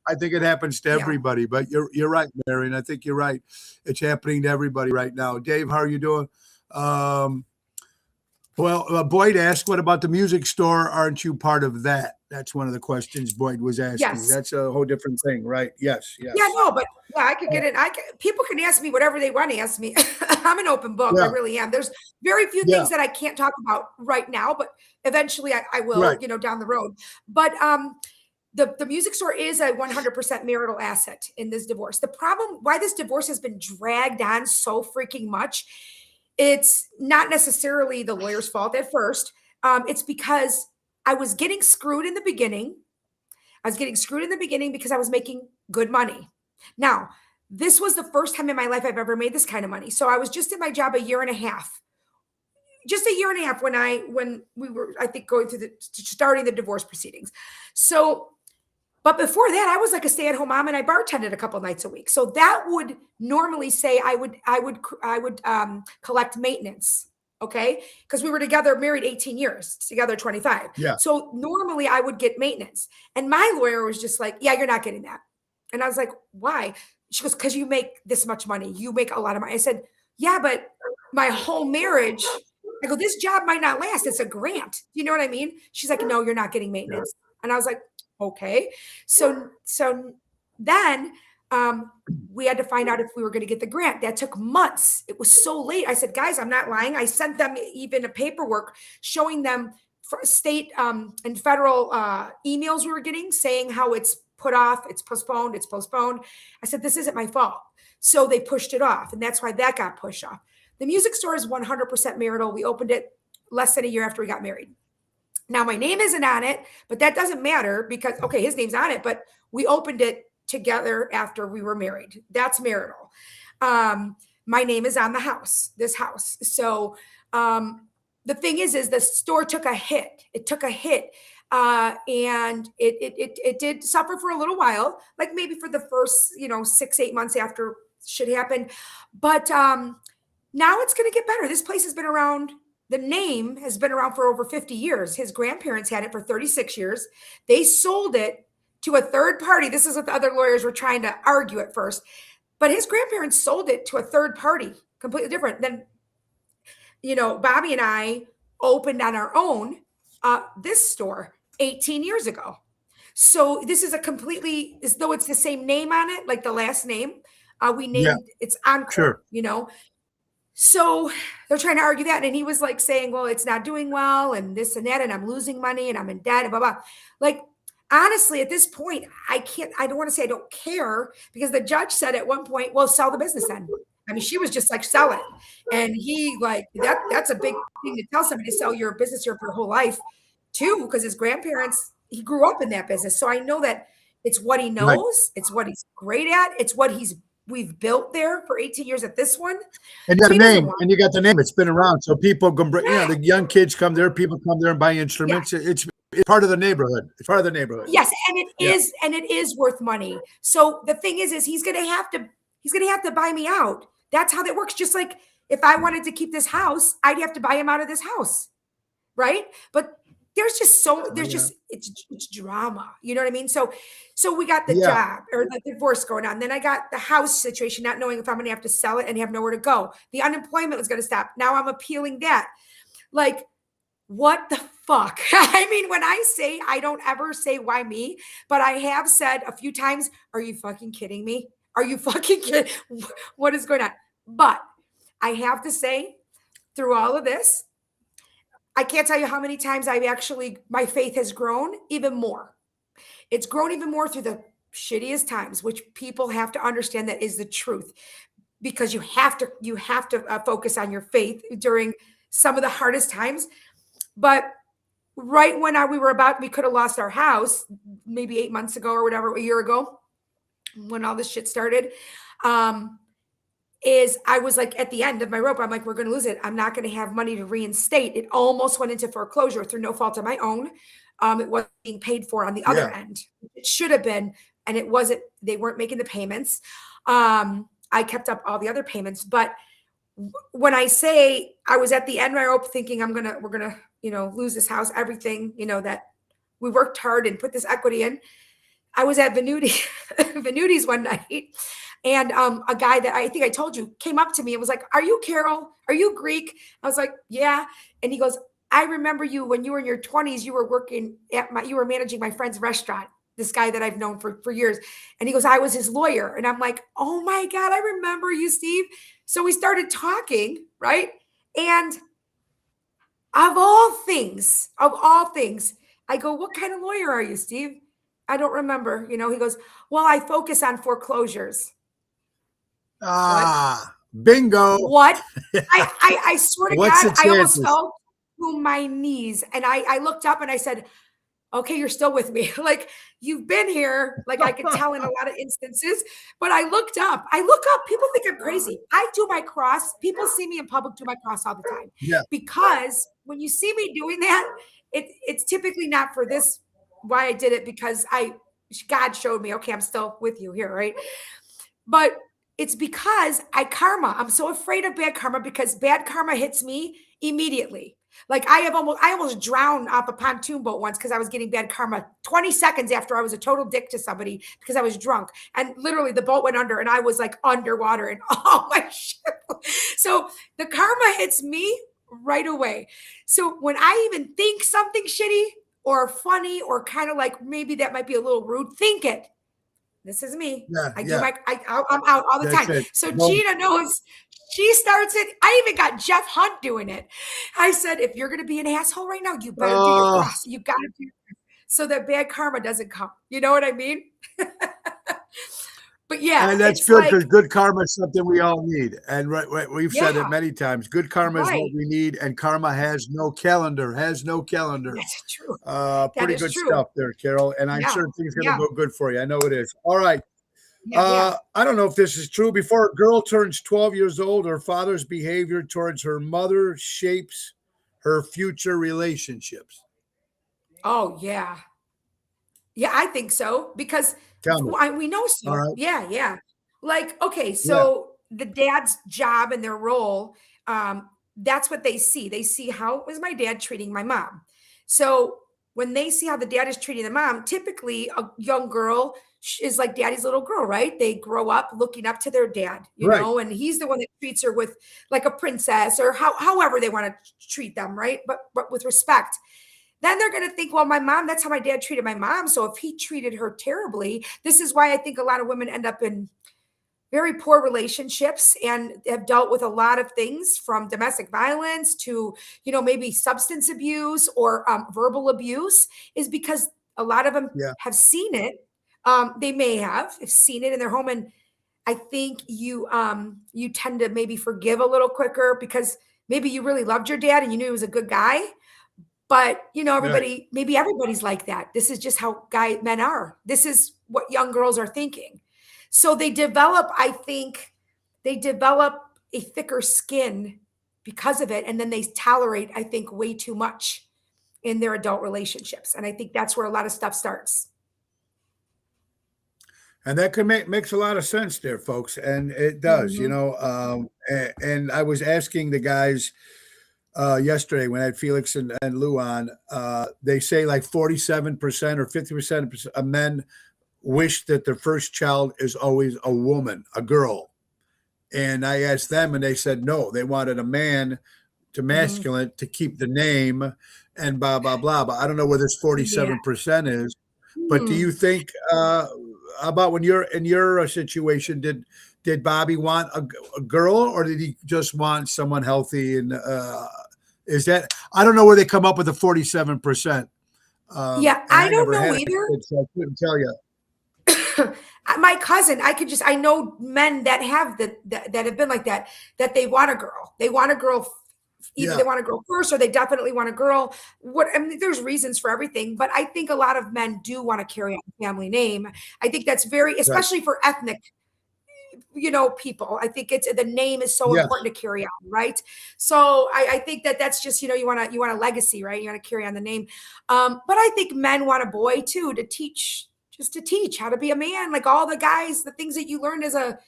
I think it happens to Yeah. everybody, but you're right, Marion. I think you're right. It's happening to everybody right now. Dave, how are you doing? Boyd asked, what about the music store? Aren't you part of that? That's one of the questions Boyd was asking. Yes. That's a whole different thing, right? Yes. Yeah, no, but yeah, I could get it. People can ask me whatever they want to ask me. I'm an open book. Yeah. I really am. There's very few Yeah. things that I can't talk about right now, but eventually I will, Right. down the road. But the music store is a 100% marital asset in this divorce. The problem why this divorce has been dragged on so freaking much, it's not necessarily the lawyer's fault at first. It's because I was getting screwed in the beginning. Because I was making good money. Now, this was the first time in my life I've ever made this kind of money. So I was just in my job a year and a half. Just a year and a half when we were, I think, going through starting the divorce proceedings. So, but before that, I was like a stay-at-home mom and I bartended a couple nights a week. So that would normally say I would collect maintenance. Okay. Because we were together, married 18 years, together 25. Yeah. So normally I would get maintenance. And my lawyer was just like, yeah, you're not getting that. And I was like, why? She goes, because you make this much money. You make a lot of money. I said, yeah, but my whole marriage, I go, this job might not last. It's a grant. You know what I mean? She's like, no, you're not getting maintenance. Yeah. And I was like, okay. So then we had to find out if we were going to get the grant. That took months. It was so late. I said, guys, I'm not lying. I sent them even a paperwork showing them state and federal emails we were getting saying how it's put off, it's postponed. I said, this isn't my fault. So they pushed it off. And that's why that got pushed off. The music store is 100% marital. We opened it less than a year after we got married. Now my name isn't on it, but that doesn't matter because, okay, his name's on it, but we opened it together after we were married. That's marital. My name is on this house. So the thing is the store took a hit. It took a hit. And it did suffer for a little while, like maybe for the first, 6-8 months after shit happened. But now it's going to get better. This place has been around. The name has been around for over 50 years. His grandparents had it for 36 years. They sold it to a third party. This is what the other lawyers were trying to argue at first. But his grandparents sold it to a third party, completely different. Then, Bobby and I opened on our own this store 18 years ago. So this is as though it's the same name on it, like the last name. We named it's Encore, Sure. So they're trying to argue that. And he was like saying, well, it's not doing well and this and that, and I'm losing money and I'm in debt and blah, blah. Like, honestly, at this point, I don't want to say I don't care because the judge said at one point, well, sell the business then. I mean, she was just like, sell it. And he that's a big thing to tell somebody to sell your business for your whole life too, because his grandparents, he grew up in that business. So I know that it's what he knows. Right. It's what he's great at. It's what we've built there for 18 years at this one. And you got the name. It's been around. So people can bring, the young kids come there, people come there and buy instruments. Yeah. It's part of the neighborhood. It's part of the neighborhood. Yes. And it is worth money. So the thing is he's going to have to buy me out. That's how that works. Just like if I wanted to keep this house, I'd have to buy him out of this house. Right. But there's just it's drama. You know what I mean? So we got the job or the divorce going on. Then I got the house situation, not knowing if I'm going to have to sell it and have nowhere to go. The unemployment was going to stop. Now I'm appealing that. Like, what the fuck? I mean, when I say, I don't ever say why me, but I have said a few times, are you fucking kidding me? Are you fucking kidding? What is going on? But I have to say, through all of this, I can't tell you how many times my faith has grown even more. It's grown even more through the shittiest times, which people have to understand that is the truth, because you have to focus on your faith during some of the hardest times. But right when we could have lost our house maybe 8 months ago or whatever, a year ago, when all this shit started, is I was like at the end of my rope. I'm like, we're going to lose it. I'm not going to have money to reinstate. It almost went into foreclosure through no fault of my own. It wasn't being paid for on the other end. It should have been, and it wasn't. They weren't making the payments. I kept up all the other payments, but when I say I was at the end of my rope thinking we're gonna, lose this house, everything, that we worked hard and put this equity in. I was at Venuti's one night, and a guy that I think I told you came up to me and was like, "Are you Carol? Are you Greek?" I was like, "Yeah." And he goes, "I remember you when you were in your 20s, you were managing my friend's restaurant, this guy that I've known for years." And he goes, "I was his lawyer." And I'm like, "Oh my God, I remember you, Steve." So we started talking, right? And of all things, I go, "What kind of lawyer are you, Steve?" "I don't remember." He goes, "Well, I focus on foreclosures." Bingo. What? I swear to What's God, the I almost chances? fell to my knees, and I looked up and I said, "Okay, you're still with me." Like, you've been here, like I could tell in a lot of instances, but I look up. People think I'm crazy. I do my cross. People see me in public do my cross all the time. Yeah. Because when you see me doing that, it's typically not for this, why I did it, because God showed me, okay, I'm still with you here, right? But it's because I'm so afraid of bad karma, because bad karma hits me immediately. Like I almost drowned off a pontoon boat once because I was getting bad karma 20 seconds after I was a total dick to somebody because I was drunk. And literally the boat went under and I was like underwater and all my shit. So the karma hits me right away. So when I even think something shitty or funny or kind of like maybe that might be a little rude, think it. This is me. Yeah, I'm yeah. out all the That's time. it. So Well, Gina knows. She starts it. I even got Jeff Hunt doing it. I said, if you're going to be an asshole right now, you better do your cross. You got to do it so that bad karma doesn't come. You know what I mean? But yeah, and that's it's good like, because good karma is something we all need. And we've said it yeah, many times. Good karma is what right. we need, and karma has no calendar. Has no calendar. That's true. That Pretty is good true. stuff there, Carol. And I'm Yeah. sure things are going Yeah. to go good for you. I know it is. All right. Yeah. Yeah. I don't know if this is true. Before a girl turns 12 years old, her father's behavior towards her mother shapes her future relationships. Oh, yeah. Yeah, I think so because Tell me. we know All so. right. Yeah, yeah. Like, okay, Yeah. so the dad's job and their role, that's what they see. They see how is my dad treating my mom. So when they see how the dad is treating the mom, typically a young girl is like daddy's little girl, right? They grow up looking up to their dad, Right. and he's the one that treats her with like a princess or however they want to treat them, right? But with respect. Then they're going to think, well, my mom, that's how my dad treated my mom. So if he treated her terribly, this is why I think a lot of women end up in very poor relationships and have dealt with a lot of things from domestic violence to, maybe substance abuse or verbal abuse, is because a lot of them Yeah. have seen it. They may have seen it in their home. And I think you tend to maybe forgive a little quicker because maybe you really loved your dad and you knew he was a good guy. But Right. maybe everybody's like that. This is just how men are. This is what young girls are thinking. So I think they develop a thicker skin because of it. And then they tolerate, I think, way too much in their adult relationships. And I think that's where a lot of stuff starts. And that could makes a lot of sense there, folks. And it does, Mhm. and I was asking the guys yesterday when I had Felix and Lou on, they say like 47% or 50% of men wish that their first child is always a woman, a girl. And I asked them and they said no, they wanted a man to Mhm. masculine to keep the name and blah, blah, blah. But I don't know where this Yeah. 47% is. But do you Hmm. think about when you're in your situation, did Bobby want a girl or did he just want someone healthy? And is that, I don't know where they come up with the 47%. Yeah, And I I don't never know had a either. kid, so I couldn't tell you. My cousin, I know men that have that have been like that, that they want a girl. They want a girl Either Yeah. they want a girl first or they definitely want a girl. I mean, there's reasons for everything, but I think a lot of men do want to carry on the family name. I think that's very, Right. especially for ethnic, people. I think the name is so Yes. important to carry on, right? So I think that's just, you want a legacy, right? You want to carry on the name. But I think men want a boy too, just to teach how to be a man, like all the guys, the things that you learned as a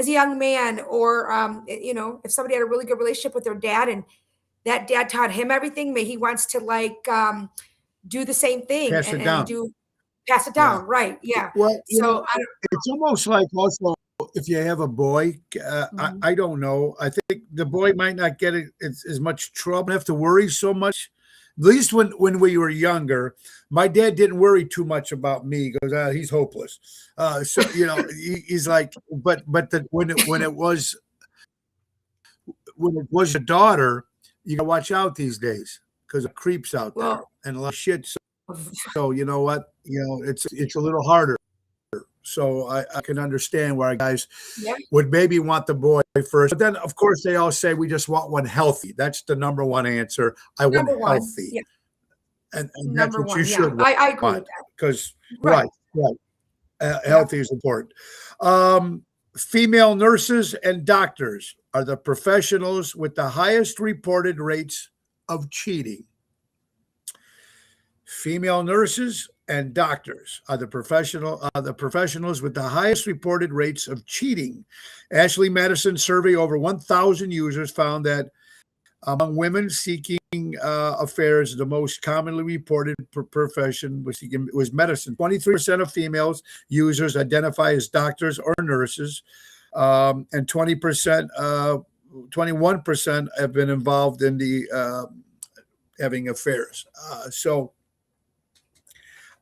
young man, or if somebody had a really good relationship with their dad and that dad taught him everything, he wants to do the same thing Pass it and down. pass it Yeah. down, right? Yeah. Well, So it's almost like also if you have a boy, I don't know. I think the boy might not get it as much trouble, don't have to worry so much. At least when we were younger, my dad didn't worry too much about me because he's hopeless. So he's like, but when it was a daughter, you gotta watch out these days because of creeps out there well, and a lot of shit. So you know what? It's a little harder. So I can understand why guys yeah. would maybe want the boy first. But then, of course, they all say we just want one healthy. That's the number one answer. I want Number one. healthy. Yeah. And that's Number what one. you Yeah. should I agree want with that. because Right. healthy is important. Female nurses and doctors are the professionals with the highest reported rates of cheating. Female nurses and doctors are the professionals with the highest reported rates of cheating. Ashley Madison survey over 1,000 users found that among women seeking affairs, the most commonly reported profession was medicine. 23% of females users identify as doctors or nurses, and 21% have been involved in the having affairs. So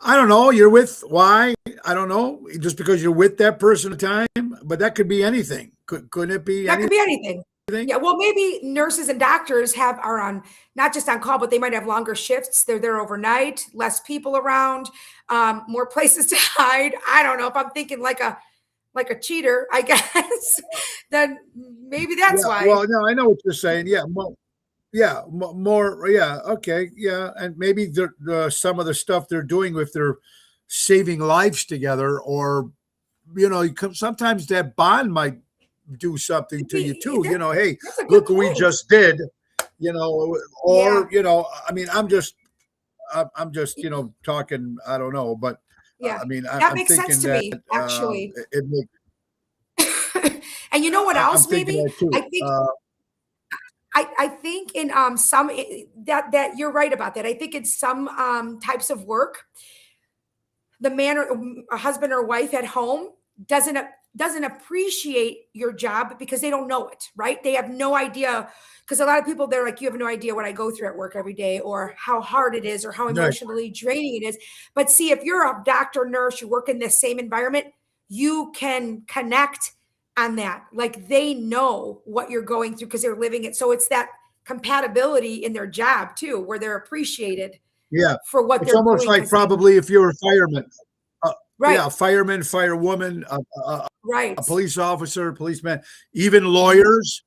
I don't know. You're with why? I don't know. Just because you're with that person at a time, but that could be anything. Couldn't it be? That could be anything. Yeah, well, maybe nurses and doctors are on not just on call, but they might have longer shifts. They're there overnight, less people around, more places to hide. I don't know if I'm thinking like a cheater, I guess. Then maybe that's why. Well, no, I know what you're saying. Yeah, more. Yeah, okay, yeah, and maybe some of the stuff they're doing if they're saving lives together, or sometimes that bond might do something to you too. Hey, look what we just did. Or I mean, I'm just talking. I don't know, but yeah, I mean, that makes sense to me actually. It makes. And you know what else? Maybe I think. I think in some that you're right about that. I think in some types of work, the man or a husband or wife at home doesn't appreciate your job because they don't know it, right? They have no idea, because a lot of people, they're like, you have no idea what I go through at work every day, or how hard it is, or how emotionally draining it is. But see, if you're a doctor, nurse, you work in the same environment, you can connect on that. Like they know what you're going through because they're living it. So it's that compatibility in their job too, where they're appreciated for what they're doing. It's almost like probably if you're a fireman. Right. Yeah, fireman, firewoman, right. a police officer, policeman, even lawyers,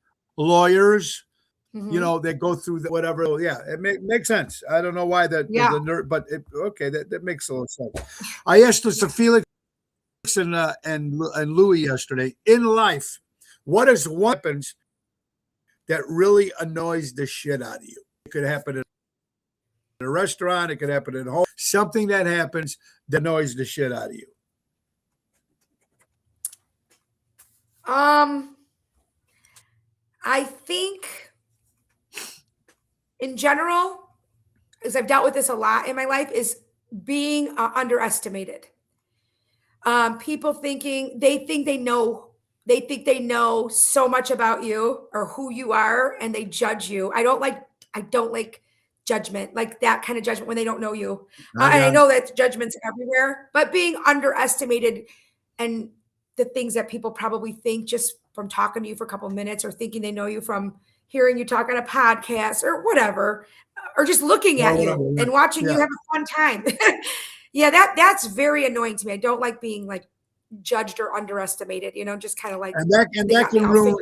Mm-hmm. They go through whatever. Yeah, it makes sense. I don't know why that, the nerd, but that makes a lot of sense. I asked this to Felix and Louis yesterday. In life, what is one happens that really annoys the shit out of you? It could happen in a restaurant. It could happen at home. Something that happens that annoys the shit out of you. I think in general, as I've dealt with this a lot in my life, is being underestimated. People think they know so much about you or who you are, and they judge you. I don't like judgment, like that kind of judgment when they don't know you. And I know that judgment's everywhere, but being underestimated and the things that people probably think just from talking to you for a couple of minutes, or thinking they know you from hearing you talk on a podcast or whatever, or just looking at you and watching you have a fun time. Yeah, that's very annoying to me. I don't like being like judged or underestimated, just kind of like, and that can ruin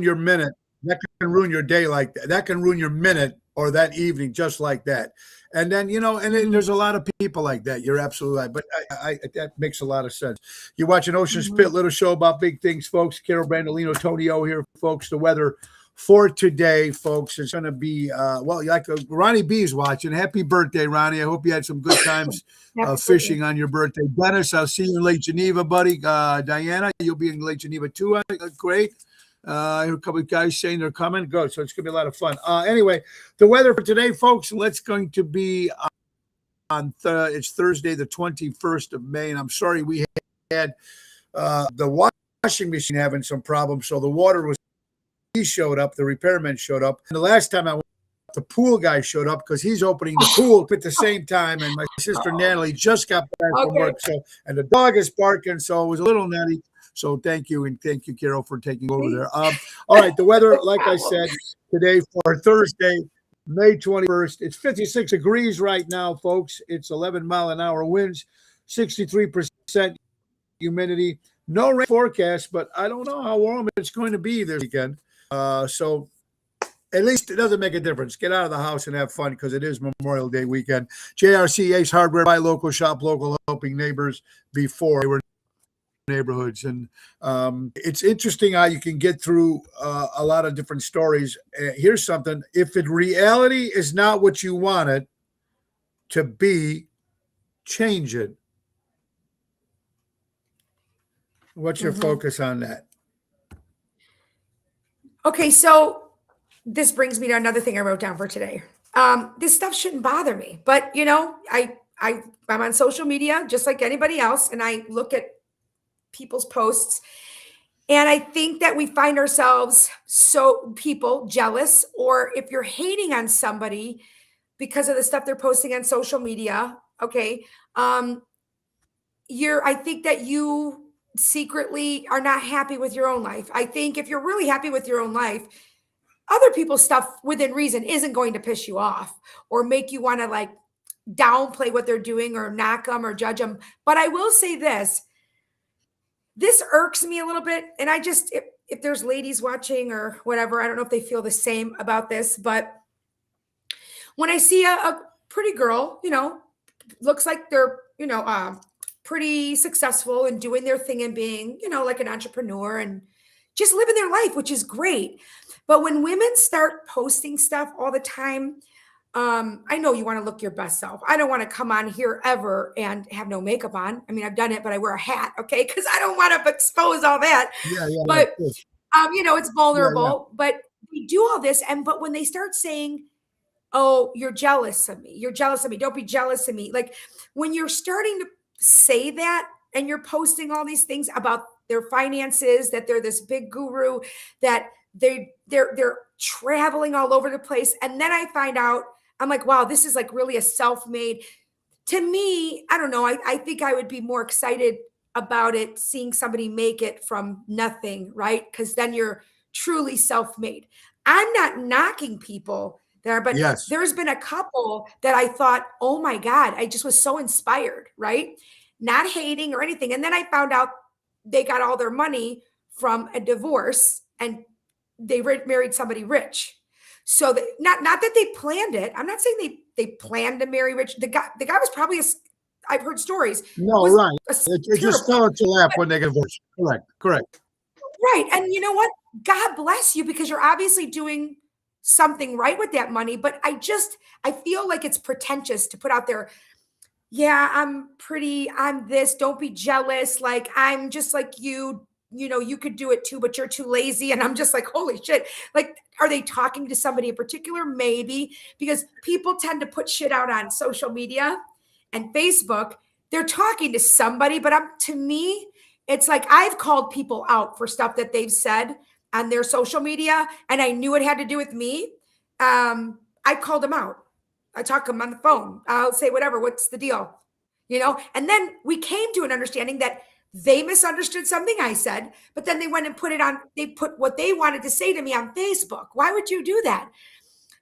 your minute. That can ruin your day like that. That can ruin your minute or that evening just like that. And then, and then there's a lot of people like that. You're absolutely right. But that makes a lot of sense. You're watching Ocean's Pit, little show about big things, folks. Carol Brandolino, Tony O here, folks. The weather for today, folks, is going to be, Ronnie B's watching. Happy birthday, Ronnie. I hope you had some good times fishing on your birthday. Dennis, I'll see you in Lake Geneva, buddy. Diana, you'll be in Lake Geneva too. Great. I heard a couple of guys saying they're coming. Good. So it's going to be a lot of fun. Anyway, the weather for today, folks, it's going to be it's Thursday, the 21st of May. And I'm sorry we had the washing machine having some problems. So the water was, he showed up, the repairman showed up. And the last time I went, the pool guy showed up because he's opening the pool at the same time. And my sister Natalie just got back from work. So, and the dog is barking. So it was a little nutty. So thank you. And thank you, Carol, for taking over there. All right. The weather, like I said, today for Thursday, May 21st, it's 56 degrees right now, folks. It's 11-mile-an-hour winds, 63% humidity. No rain forecast, but I don't know how warm it's going to be this weekend. So at least it doesn't make a difference. Get out of the house and have fun because it is Memorial Day weekend. JRC Ace Hardware, buy local, shop local, helping neighbors before they were neighborhoods. And it's interesting how you can get through a lot of different stories. Here's something. If reality is not what you want it to be, change it. What's your focus on that? Okay, so this brings me to another thing I wrote down for today. This stuff shouldn't bother me, but I'm on social media just like anybody else, and I look at people's posts, and I think that we find ourselves people jealous, or if you're hating on somebody because of the stuff they're posting on social media, okay, I think that you secretly are not happy with your own life. I think if you're really happy with your own life, other people's stuff within reason isn't going to piss you off or make you want to like downplay what they're doing or knock them or judge them. But I will say this irks me a little bit. And if there's ladies watching or whatever, I don't know if they feel the same about this, but when I see a pretty girl, looks like they're, pretty successful and doing their thing and being, like an entrepreneur and just living their life, which is great. But when women start posting stuff all the time, I know you want to look your best self. I don't want to come on here ever and have no makeup on. I mean, I've done it, but I wear a hat, okay? Because I don't want to expose all that. But, it's vulnerable. But we do all this. But when they start saying, oh, you're jealous of me. You're jealous of me. Don't be jealous of me. Like when you're starting to say that and you're posting all these things about their finances, that they're this big guru, that they're traveling all over the place. And then I find out, I'm like, wow, this is like really a self-made. To me, I don't know. I think I would be more excited about it, seeing somebody make it from nothing, right? Because then you're truly self-made. I'm not knocking people there, but yes, there's been a couple that I thought, oh my God, I just was so inspired, right? Not hating or anything. And then I found out they got all their money from a divorce and they married somebody rich. So not that they planned it. I'm not saying they planned to marry rich. The guy was probably I've heard stories. No, right. It just fell to lap when they get divorced. Correct. Right. And you know what? God bless you, because you're obviously doing something right with that money. But I feel like it's pretentious to put out there, yeah, I'm pretty, I'm this, don't be jealous. Like, I'm just like you, you could do it too, but you're too lazy. And I'm just like, holy shit. Like, are they talking to somebody in particular? Maybe, because people tend to put shit out on social media and Facebook. They're talking to somebody, but to me, it's like I've called people out for stuff that they've said on their social media, and I knew it had to do with me. I called them out. I talk to them on the phone. I'll say, whatever, what's the deal? And then we came to an understanding that they misunderstood something I said, but then they went and they put what they wanted to say to me on Facebook. Why would you do that?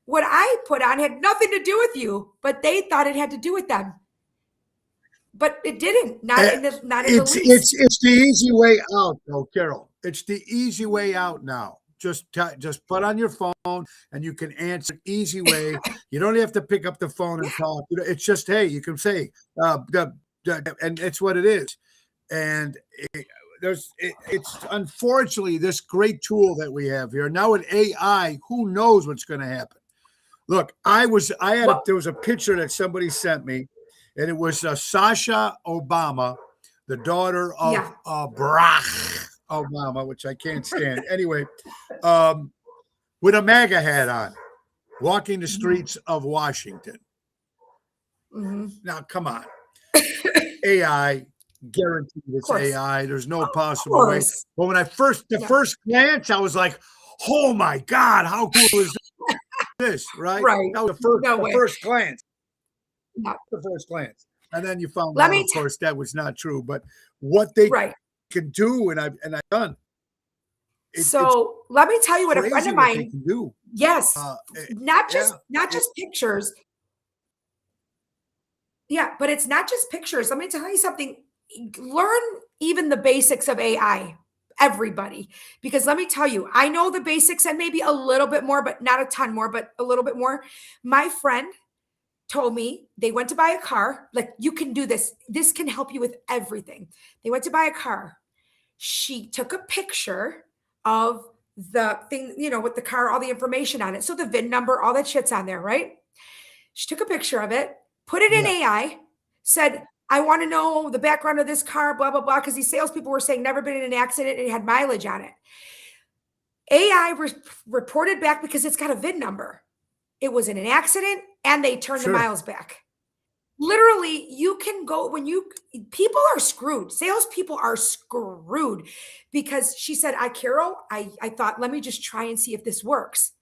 What I put on had nothing to do with you, but they thought it had to do with them. But it didn't. Not in the least. It's the easy way out, though, Carol. It's the easy way out now. just put on your phone and you can answer easy way. You don't have to pick up the phone and talk. It's just, hey, you can say, and it's what it is. And it's unfortunately this great tool that we have here now with AI. Who knows what's going to happen? Look, there was a picture that somebody sent me, and it was Sasha Obama, the daughter of Barack Obama, which I can't stand. Anyway, with a MAGA hat on, walking the streets of Washington. Now, come on. AI, guaranteed it's AI. There's no possible way. But when first glance, I was like, oh my God, how cool is this? Right? Right. That was the first glance. Not the first glance. And then you found out, of course, that was not true. But what they can do, and I've done. So let me tell you what a friend of mine can do. Yes, not just pictures. Yeah, but it's not just pictures. Let me tell you something. Learn even the basics of AI, everybody, because let me tell you, I know the basics and maybe a little bit more, but not a ton more, but a little bit more. My friend told me they went to buy a car. Like, you can do this. This can help you with everything. They went to buy a car. She took a picture of the thing, with the car, all the information on it. So the VIN number, all that shit's on there, right? She took a picture of it, put it in AI, said, I want to know the background of this car, blah, blah, blah. Because these salespeople were saying never been in an accident and it had mileage on it. AI reported back because it's got a VIN number. It was in an accident and they turned the miles back. Literally, you can go people are screwed. Salespeople are screwed because she said, Carol, I thought, let me just try and see if this works.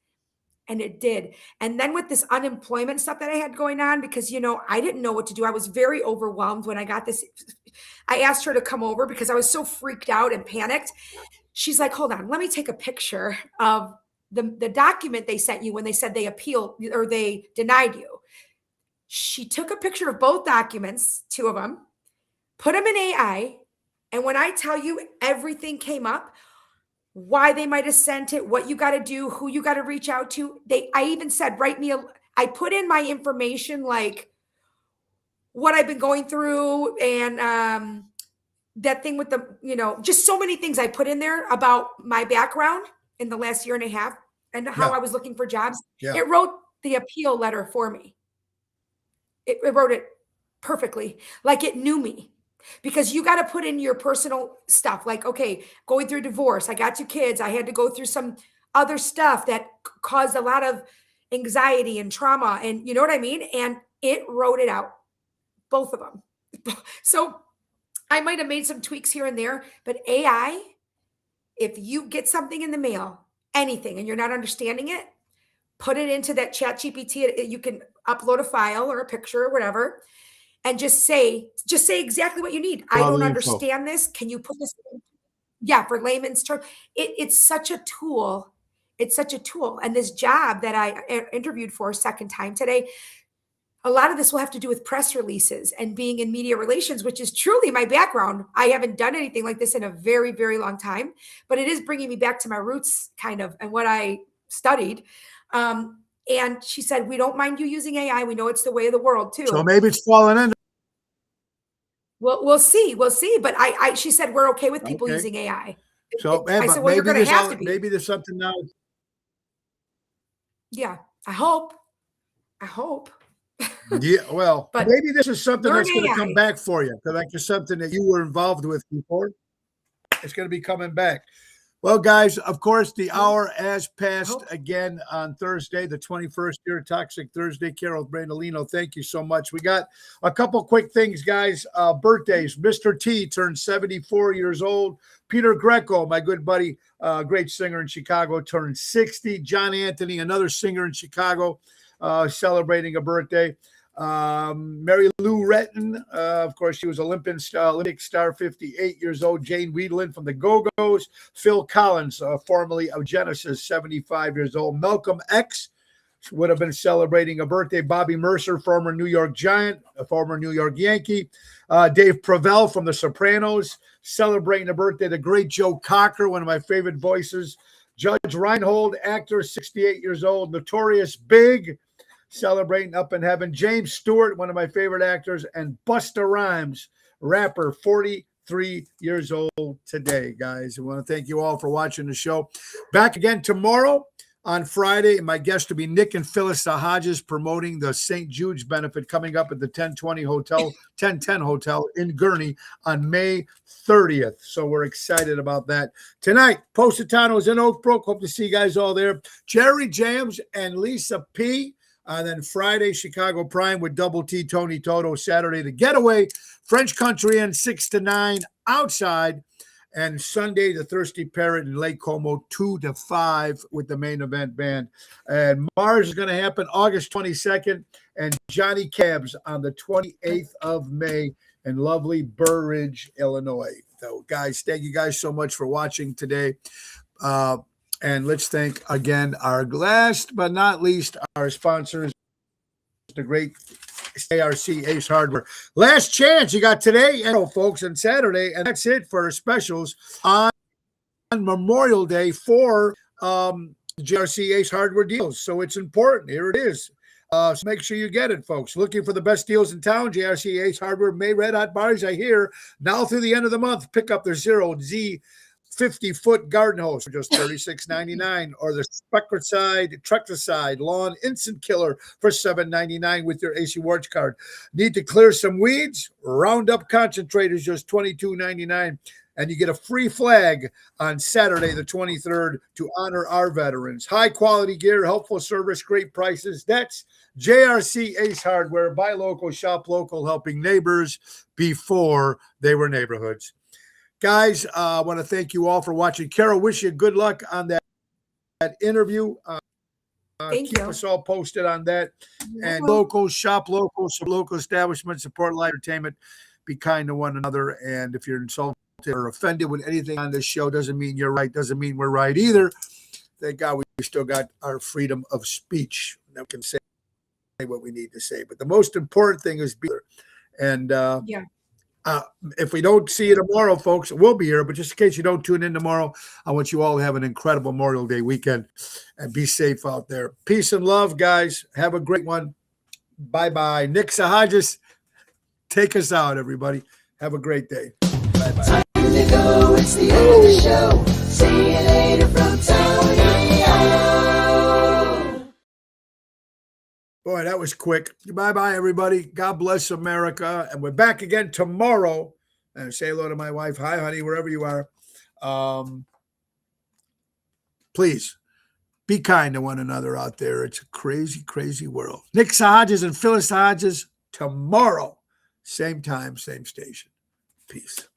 And it did. And then with this unemployment stuff that I had going on, because, I didn't know what to do. I was very overwhelmed when I got this. I asked her to come over because I was so freaked out and panicked. She's like, hold on, let me take a picture of the document they sent you when they said they appealed or they denied you. She took a picture of both documents, 2 of them, put them in AI. And when I tell you everything came up, why they might have sent it, what you got to do, who you got to reach out to. I even said, I put in my information, like what I've been going through and that thing with the, just so many things I put in there about my background in the last year and a half and how I was looking for jobs. Yeah. It wrote the appeal letter for me. It wrote it perfectly, like it knew me. Because you got to put in your personal stuff. Like, okay, going through divorce. I got 2 kids. I had to go through some other stuff that caused a lot of anxiety and trauma. And you know what I mean? And it wrote it out. Both of them. So I might have made some tweaks here and there. But AI, if you get something in the mail, anything, and you're not understanding it, put it into that ChatGPT. You can upload a file or a picture or whatever. And just say exactly what you need. I don't understand this. Can you put this in? Yeah, for layman's terms. It's such a tool. It's such a tool. And this job that I interviewed for a second time today, a lot of this will have to do with press releases and being in media relations, which is truly my background. I haven't done anything like this in a very, very long time, but it is bringing me back to my roots kind of and what I studied. And she said, we don't mind you using AI. We know it's the way of the world too. So maybe it's falling in. Well, we'll see. But she said, we're okay with people using AI. So I said, well, you're going to have to be. Maybe there's something now. Yeah, I hope. Yeah, well, but maybe this is something that's going to come back for you. Because like it's something that you were involved with before. It's going to be coming back. Well, guys, of course, the hour has passed again on Thursday, the 21st year, Toxic Thursday. Carol Brandolino, thank you so much. We got a couple quick things, guys. Birthdays. Mr. T turned 74 years old. Peter Greco, my good buddy, great singer in Chicago, turned 60. John Anthony, another singer in Chicago, celebrating a birthday. Mary Lou Retton, of course, she was Olympic star, 58 years old. Jane Wiedlin from the Go-Go's. Phil Collins, formerly of Genesis, 75 years old. Malcolm X, would have been celebrating a birthday. Bobby Mercer, former New York Giant, a former New York Yankee. Dave Pravell from The Sopranos, celebrating a birthday. The great Joe Cocker, one of my favorite voices. Judge Reinhold, actor, 68 years old. Notorious Big, celebrating up in heaven. James Stewart, one of my favorite actors. And Busta Rhymes, rapper, 43 years old today, guys. I want to thank you all for watching the show. Back again tomorrow on Friday. My guest will be Nick and Phyllis Hodges promoting the St. Jude's benefit coming up at the 1010 Hotel in Gurney on May 30th. So we're excited about that. Tonight, Positano's in Oak Brook. Hope to see you guys all there. Jerry Jams and Lisa P. And then Friday, Chicago Prime with Double T, Tony Toto. Saturday, The Getaway, French Country Inn, 6 to 9 outside. And Sunday, the Thirsty Parrot in Lake Como, 2 to 5 with the main event band. And Mars is going to happen August 22nd, and Johnny Cabs on the 28th of May in lovely Burr Ridge, Illinois. So, guys, thank you guys so much for watching today. And let's thank again our last but not least our sponsors, the great ARC Ace Hardware. Last chance you got today, folks, and Saturday, and that's it for specials on Memorial Day for JRC Ace Hardware deals. So it's important. Here it is. So make sure you get it, folks. Looking for the best deals in town? JRC Ace Hardware May Red Hot Bars, I hear, now through the end of the month. Pick up their Zero Z 50-foot garden hose for just $36.99, or the Spectricide, Treticide Lawn Instant Killer for $7.99 with your AC Wards card. Need to clear some weeds? Roundup Concentrate is just $22.99, and you get a free flag on Saturday the 23rd to honor our veterans. High quality gear, helpful service, great prices. That's JRC Ace Hardware. Buy local, shop local, helping neighbors before they were neighborhoods. Guys, I want to thank you all for watching. Carol, wish you good luck on that interview. Keep us all posted on that. And local, shop local, so local establishments, support live entertainment, be kind to one another. And if you're insulted or offended with anything on this show, doesn't mean you're right, doesn't mean we're right either. Thank God we still got our freedom of speech that we can say what we need to say. But the most important thing is be there. And if we don't see you tomorrow, folks, we'll be here. But just in case you don't tune in tomorrow, I want you all to have an incredible Memorial Day weekend and be safe out there. Peace and love, guys. Have a great one. Bye-bye. Nick Hodges, take us out, everybody. Have a great day. Bye-bye. Time to go. It's the end of the show. See you later from Tony. Boy, that was quick. Bye-bye, everybody. God bless America. And we're back again tomorrow. And say hello to my wife. Hi, honey, wherever you are. Please be kind to one another out there. It's a crazy, crazy world. Nick Hodges and Phyllis Hodges tomorrow. Same time, same station. Peace.